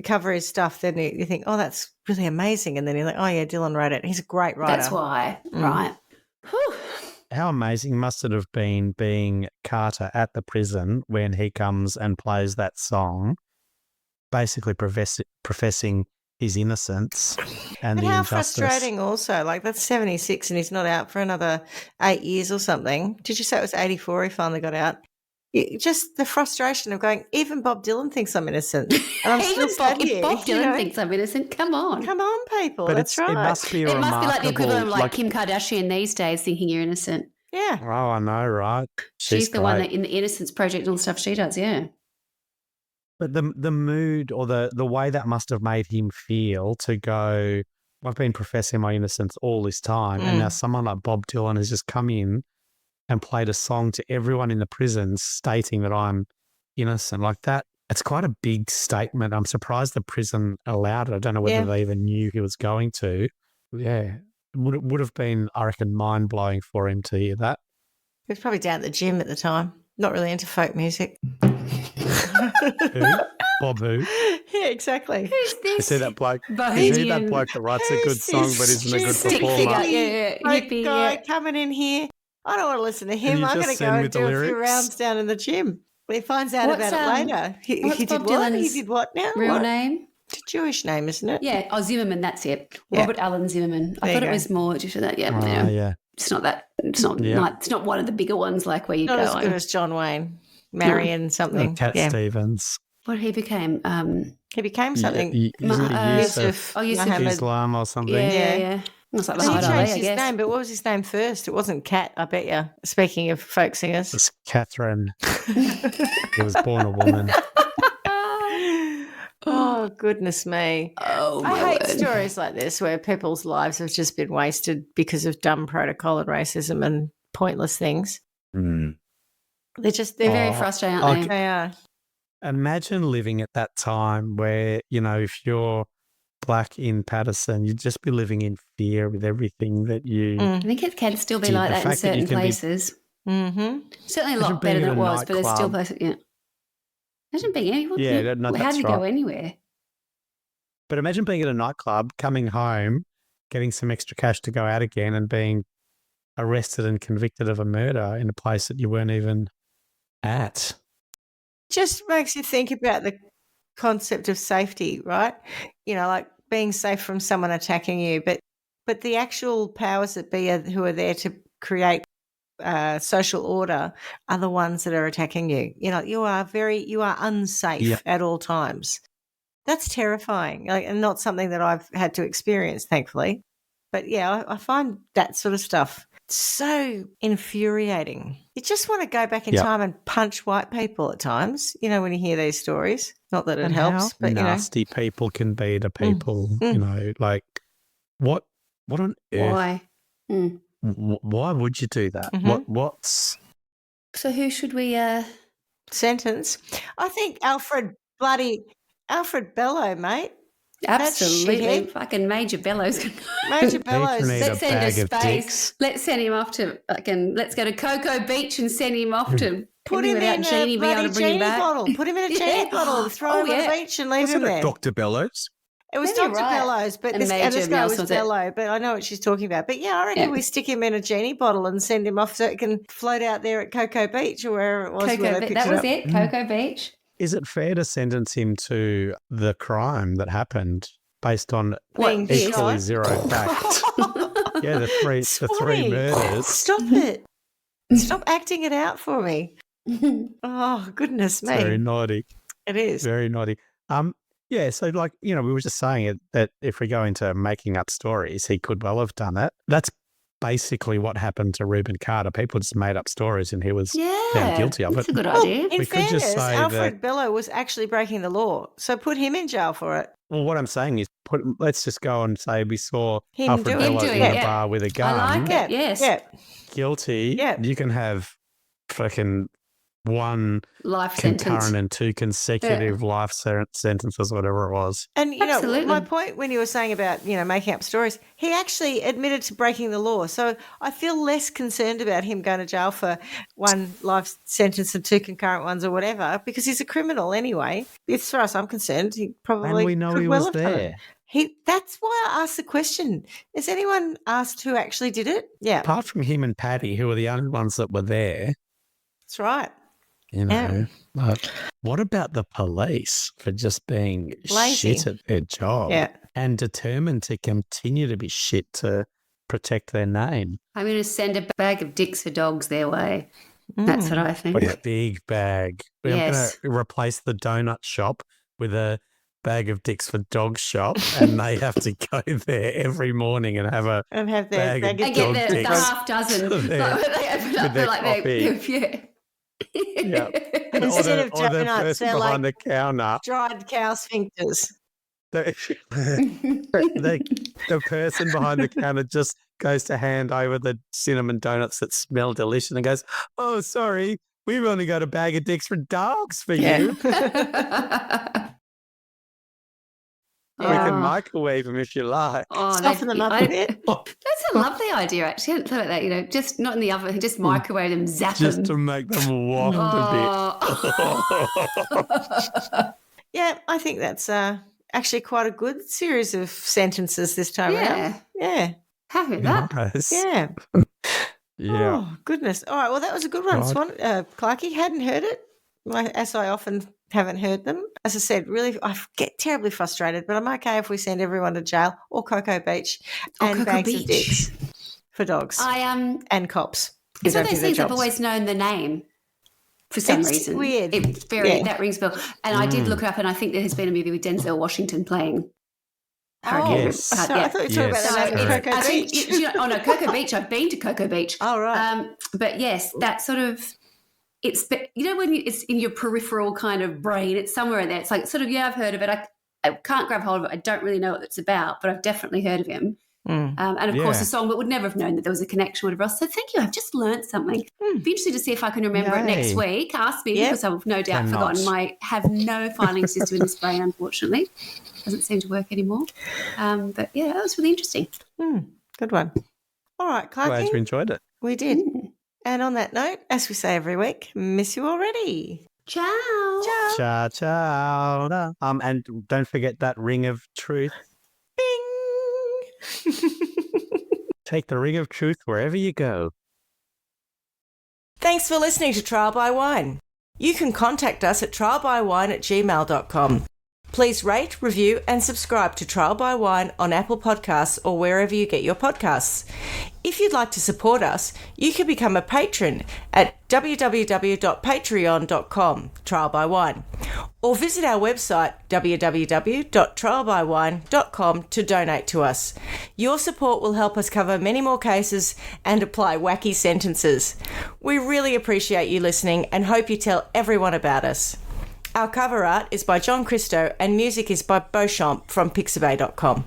Speaker 1: cover his stuff, then you think, oh, that's really amazing. And then you're like, oh, yeah, Dylan wrote it. He's a great writer.
Speaker 3: That's why, right? Whew.
Speaker 2: How amazing must it have been being Carter at the prison when he comes and plays that song, basically professing his innocence and
Speaker 1: But
Speaker 2: the
Speaker 1: how
Speaker 2: injustice.
Speaker 1: frustrating also. Like, that's 76 and he's not out for another 8 years or something. Did you say it was 84 he finally got out? Just the frustration of going, even Bob Dylan thinks I'm innocent. And I'm still
Speaker 3: Even Bob,
Speaker 1: here,
Speaker 3: if Bob
Speaker 1: you
Speaker 3: Dylan
Speaker 1: know?
Speaker 3: thinks I'm innocent, come on.
Speaker 1: Come on, people.
Speaker 2: But
Speaker 1: that's right.
Speaker 2: it must be a
Speaker 3: It must be like the equivalent of
Speaker 2: remarkable,
Speaker 3: like Kim Kardashian these days thinking you're innocent.
Speaker 1: Yeah.
Speaker 2: Oh, I know, right?
Speaker 3: She's the one
Speaker 2: great.
Speaker 3: that in the Innocence Project and all the stuff she does, yeah.
Speaker 2: But the mood or the way that must have made him feel to go, I've been professing my innocence all this time, and now someone like Bob Dylan has just come in and played a song to everyone in the prison stating that I'm innocent. Like that, it's quite a big statement. I'm surprised the prison allowed it. I don't know whether they even knew he was going to. Yeah. It would have been, I reckon, mind-blowing for him to hear that.
Speaker 1: He was probably down at the gym at the time. Not really into folk music.
Speaker 2: Who? Bob who?
Speaker 1: Yeah, exactly.
Speaker 3: Who's
Speaker 2: You
Speaker 3: this?
Speaker 2: see that bloke? You see
Speaker 3: Bohemian.
Speaker 2: that bloke that writes a good
Speaker 1: Who's
Speaker 2: song
Speaker 1: this
Speaker 2: but isn't a good
Speaker 1: stick
Speaker 2: performer?
Speaker 3: figure? Yeah,
Speaker 1: Folk
Speaker 3: hippie,
Speaker 1: guy
Speaker 3: yeah.
Speaker 1: coming in here. I don't want to listen to him.
Speaker 2: you
Speaker 1: I'm
Speaker 2: just
Speaker 1: going to
Speaker 2: send
Speaker 1: go
Speaker 2: me
Speaker 1: and
Speaker 2: the
Speaker 1: do a few
Speaker 2: lyrics?
Speaker 1: rounds down in the gym. He finds out
Speaker 3: What's,
Speaker 1: about it later. He
Speaker 3: what's
Speaker 1: did
Speaker 3: Bob
Speaker 1: what? He
Speaker 3: Dylan's
Speaker 1: did what now?
Speaker 3: Real
Speaker 1: What?
Speaker 3: name?
Speaker 1: It's a Jewish name, isn't it?
Speaker 3: Yeah. Oh, Zimmerman, that's it.
Speaker 1: Yeah.
Speaker 3: Robert Allen Zimmerman. I
Speaker 1: There
Speaker 3: thought
Speaker 1: you
Speaker 3: it
Speaker 1: go.
Speaker 3: was more just for that. Yeah.
Speaker 2: Oh, yeah.
Speaker 3: It's not that. It's not.
Speaker 2: Yeah.
Speaker 3: It's not one of the bigger ones like where you
Speaker 1: Not
Speaker 3: go.
Speaker 1: as good as John Wayne. Marion something.
Speaker 2: Cat
Speaker 1: Yeah.
Speaker 2: Stevens.
Speaker 3: what he became.
Speaker 1: He became something.
Speaker 2: Isn't it Yusuf
Speaker 3: Yusuf
Speaker 1: Mohammed.
Speaker 2: Islam or something?
Speaker 3: Yeah. It's like
Speaker 1: He
Speaker 3: Muhammad Ali,
Speaker 1: changed
Speaker 3: I
Speaker 1: his
Speaker 3: guess.
Speaker 1: name, but what was his name first? It wasn't Cat, I bet you. Speaking of folk singers.
Speaker 2: It's Catherine. He was born a woman.
Speaker 1: Oh, goodness me.
Speaker 3: Oh,
Speaker 1: I
Speaker 3: my
Speaker 1: hate
Speaker 3: word.
Speaker 1: stories like this where people's lives have just been wasted because of dumb protocol and racism and pointless things.
Speaker 2: Mm.
Speaker 1: They're
Speaker 3: They're very
Speaker 2: Oh,
Speaker 3: frustrating, aren't they?
Speaker 1: They are.
Speaker 2: Imagine living at that time where, you know, if you're black in Patterson, you'd just be living in fear with everything that you...
Speaker 3: I think it can still be
Speaker 2: Gee,
Speaker 3: like
Speaker 2: the
Speaker 3: that in
Speaker 2: fact that you
Speaker 3: certain
Speaker 2: can be-
Speaker 3: places.
Speaker 1: Mm-hmm.
Speaker 3: Certainly a
Speaker 2: Imagine
Speaker 3: lot better
Speaker 2: being
Speaker 3: than
Speaker 2: in
Speaker 3: it
Speaker 2: a
Speaker 3: was, but there's still
Speaker 2: nightclub.
Speaker 3: places. Yeah. Imagine being anywhere.
Speaker 2: Yeah, no,
Speaker 3: How
Speaker 2: that's
Speaker 3: did we
Speaker 2: right.
Speaker 3: go anywhere?
Speaker 2: But imagine being at a nightclub, coming home, getting some extra cash to go out again and being arrested and convicted of a murder in a place that you weren't even at.
Speaker 1: Just makes you think about the concept of safety, right? You know, like being safe from someone attacking you, but the actual powers that be who are there to create social order are the ones that are attacking you. You know, you are unsafe
Speaker 2: Yeah.
Speaker 1: at all times. That's terrifying, and not something that I've had to experience, thankfully. But yeah, I find that sort of stuff so infuriating. You just want to go back in
Speaker 2: Yep.
Speaker 1: time and punch white people at times, you know, when you hear these stories. Not that it
Speaker 2: And
Speaker 1: helps,
Speaker 2: how
Speaker 1: but, you know.
Speaker 2: nasty people can be to people, you know, like what on earth?
Speaker 3: Why? Mm.
Speaker 2: Why would you do that?
Speaker 1: Mhm.
Speaker 2: What's
Speaker 3: So who should we?
Speaker 1: Sentence. I think Alfred Bello, mate.
Speaker 3: Absolutely,
Speaker 1: shithead.
Speaker 3: fucking Major Bellows.
Speaker 1: Major
Speaker 2: He
Speaker 1: Bellows.
Speaker 2: can eat
Speaker 3: Let's
Speaker 2: a
Speaker 3: send
Speaker 2: bag
Speaker 3: to
Speaker 2: of
Speaker 3: space.
Speaker 2: dicks.
Speaker 3: Let's send him off to fucking. Let's go to Cocoa Beach and send him off to.
Speaker 1: Put him
Speaker 3: without
Speaker 1: in
Speaker 3: Jeannie
Speaker 1: a
Speaker 3: being able
Speaker 1: bloody
Speaker 3: to bring him
Speaker 1: genie
Speaker 3: back.
Speaker 1: bottle. Put him in a
Speaker 3: Yeah.
Speaker 1: genie bottle and throw
Speaker 3: Oh,
Speaker 1: him on
Speaker 3: yeah.
Speaker 1: the beach and leave
Speaker 4: Wasn't
Speaker 1: him
Speaker 4: it
Speaker 1: there.
Speaker 4: Dr. Bellows?
Speaker 1: It was
Speaker 3: Maybe you're
Speaker 1: Dr.
Speaker 3: right.
Speaker 1: Bellows, but
Speaker 3: And
Speaker 1: this
Speaker 3: Major
Speaker 1: guy
Speaker 3: Mouse
Speaker 1: was
Speaker 3: was it?
Speaker 1: Bello, but I know what she's talking about. But yeah, I reckon we stick him in a genie bottle and send him off so it can float out there at Cocoa Beach or wherever it was where they picked
Speaker 3: That
Speaker 1: it
Speaker 3: was
Speaker 1: up.
Speaker 3: it, Cocoa Beach.
Speaker 2: Is it fair to sentence him to the crime that happened based on
Speaker 1: Being
Speaker 2: equally
Speaker 1: shot.
Speaker 2: zero fact? Yeah, the three
Speaker 1: Swanee,
Speaker 2: murders.
Speaker 1: Stop it. Stop acting it out for me. Oh, goodness me.
Speaker 2: It's very naughty.
Speaker 1: It is.
Speaker 2: Very naughty. Yeah, so like, we were just saying it that if we go into making up stories, he could well have done that. That's basically what happened to Rubin Carter. People just made up stories and he was found guilty of
Speaker 3: that's
Speaker 2: it.
Speaker 3: a good idea.
Speaker 1: In
Speaker 2: We could just
Speaker 1: fairness,
Speaker 2: say
Speaker 1: Alfred Bello was actually breaking the law, so put him in jail for it.
Speaker 2: Well, what I'm saying is let's just go and say we saw
Speaker 1: Him
Speaker 2: Alfred
Speaker 1: doing
Speaker 2: Bello
Speaker 1: it.
Speaker 2: in
Speaker 1: Him
Speaker 2: a
Speaker 3: doing it,
Speaker 2: bar with a gun.
Speaker 3: I like it, yes.
Speaker 1: Yeah.
Speaker 2: Guilty.
Speaker 1: Yeah.
Speaker 2: You can have fucking one
Speaker 3: Life
Speaker 2: concurrent
Speaker 3: sentence.
Speaker 2: and two consecutive life sentences, whatever it was.
Speaker 1: And,
Speaker 3: Absolutely.
Speaker 1: my point when you were saying about, making up stories, he actually admitted to breaking the law. So I feel less concerned about him going to jail for one life sentence and two concurrent ones or whatever, because he's a criminal anyway. As far as I'm concerned, he probably
Speaker 2: And we know
Speaker 1: could
Speaker 2: he
Speaker 1: well
Speaker 2: was
Speaker 1: have done it.
Speaker 2: there.
Speaker 1: That's why I asked the question. Has anyone asked who actually did it? Yeah,
Speaker 2: Apart from him and Paddy, who were the only ones that were there,
Speaker 1: that's right.
Speaker 2: But what about the police for just being
Speaker 1: Lazy.
Speaker 2: shit at their job and determined to continue to be shit to protect their name?
Speaker 3: I'm going to send a bag of dicks for dogs their way. That's what I think.
Speaker 2: What a big bag. I'm going to replace the donut shop with a bag of dicks for dog shop, and they have to go there every morning and have their bag of
Speaker 3: and
Speaker 2: dog
Speaker 3: get the
Speaker 2: dicks
Speaker 3: half dozen.
Speaker 2: with their coffee. Yeah.
Speaker 1: Instead of
Speaker 2: or the
Speaker 1: donuts,
Speaker 2: person
Speaker 1: they're
Speaker 2: behind
Speaker 1: like
Speaker 2: the counter.
Speaker 1: dried cow sphincters.
Speaker 2: The person behind the counter just goes to hand over the cinnamon donuts that smell delicious and goes, "Oh, sorry, we've only got a bag of dicks for dogs for you. We can microwave them if you like."
Speaker 1: Soften them up a bit.
Speaker 3: That's a lovely idea, actually. I hadn't thought about that. Just not in the oven, just microwave them, zap
Speaker 2: Just
Speaker 3: them.
Speaker 2: to make them waft a bit.
Speaker 1: Yeah, I think that's actually quite a good series of sentences this time around. Yeah.
Speaker 3: Happy with that.
Speaker 2: Nice.
Speaker 1: Yeah.
Speaker 2: Yeah.
Speaker 1: Oh, goodness. All right, well, that was a good one, Clarky. Hadn't heard it, as I often haven't heard them. As I said, really, I get terribly frustrated, but I'm okay if we send everyone to jail or Cocoa Beach and bags of dicks for dogs and cops.
Speaker 3: It's one of those things I've always known the name for some reason.
Speaker 1: Weird.
Speaker 3: It's very that rings a bell. And I did look it up, and I think there has been a movie with Denzel Washington playing Hurricane.
Speaker 2: Yes.
Speaker 1: I thought you were talking about the name of Cocoa Beach.
Speaker 3: No, Cocoa Beach. I've been to Cocoa Beach.
Speaker 1: Oh, right.
Speaker 3: But yes, that sort of, it's, when it's in your peripheral kind of brain, it's somewhere in there. It's like sort of, I've heard of it. I can't grab hold of it. I don't really know what it's about, but I've definitely heard of him. And of course, the song, but would never have known that there was a connection with whatever else. So thank you. I've just learned something. Be interested to see if I can remember it next week. Ask me because I've no doubt forgotten. I have no filing system in this brain, unfortunately. Doesn't seem to work anymore. But yeah, that was really interesting.
Speaker 1: Good one. All right, Clarky.
Speaker 2: Glad you enjoyed it.
Speaker 1: We did. And on that note, as we say every week, miss you already.
Speaker 3: Ciao.
Speaker 1: Ciao.
Speaker 2: Ciao. And don't forget that ring of truth.
Speaker 1: Bing.
Speaker 2: Take the ring of truth wherever you go.
Speaker 1: Thanks for listening to Trial by Wine. You can contact us at trialbywine@gmail.com. Please rate, review and subscribe to Trial by Wine on Apple Podcasts or wherever you get your podcasts. If you'd like to support us, you can become a patron at www.patreon.com, Trial by Wine, or visit our website www.trialbywine.com to donate to us. Your support will help us cover many more cases and apply wacky sentences. We really appreciate you listening and hope you tell everyone about us. Our cover art is by John Christo and music is by Beauchamp from pixabay.com.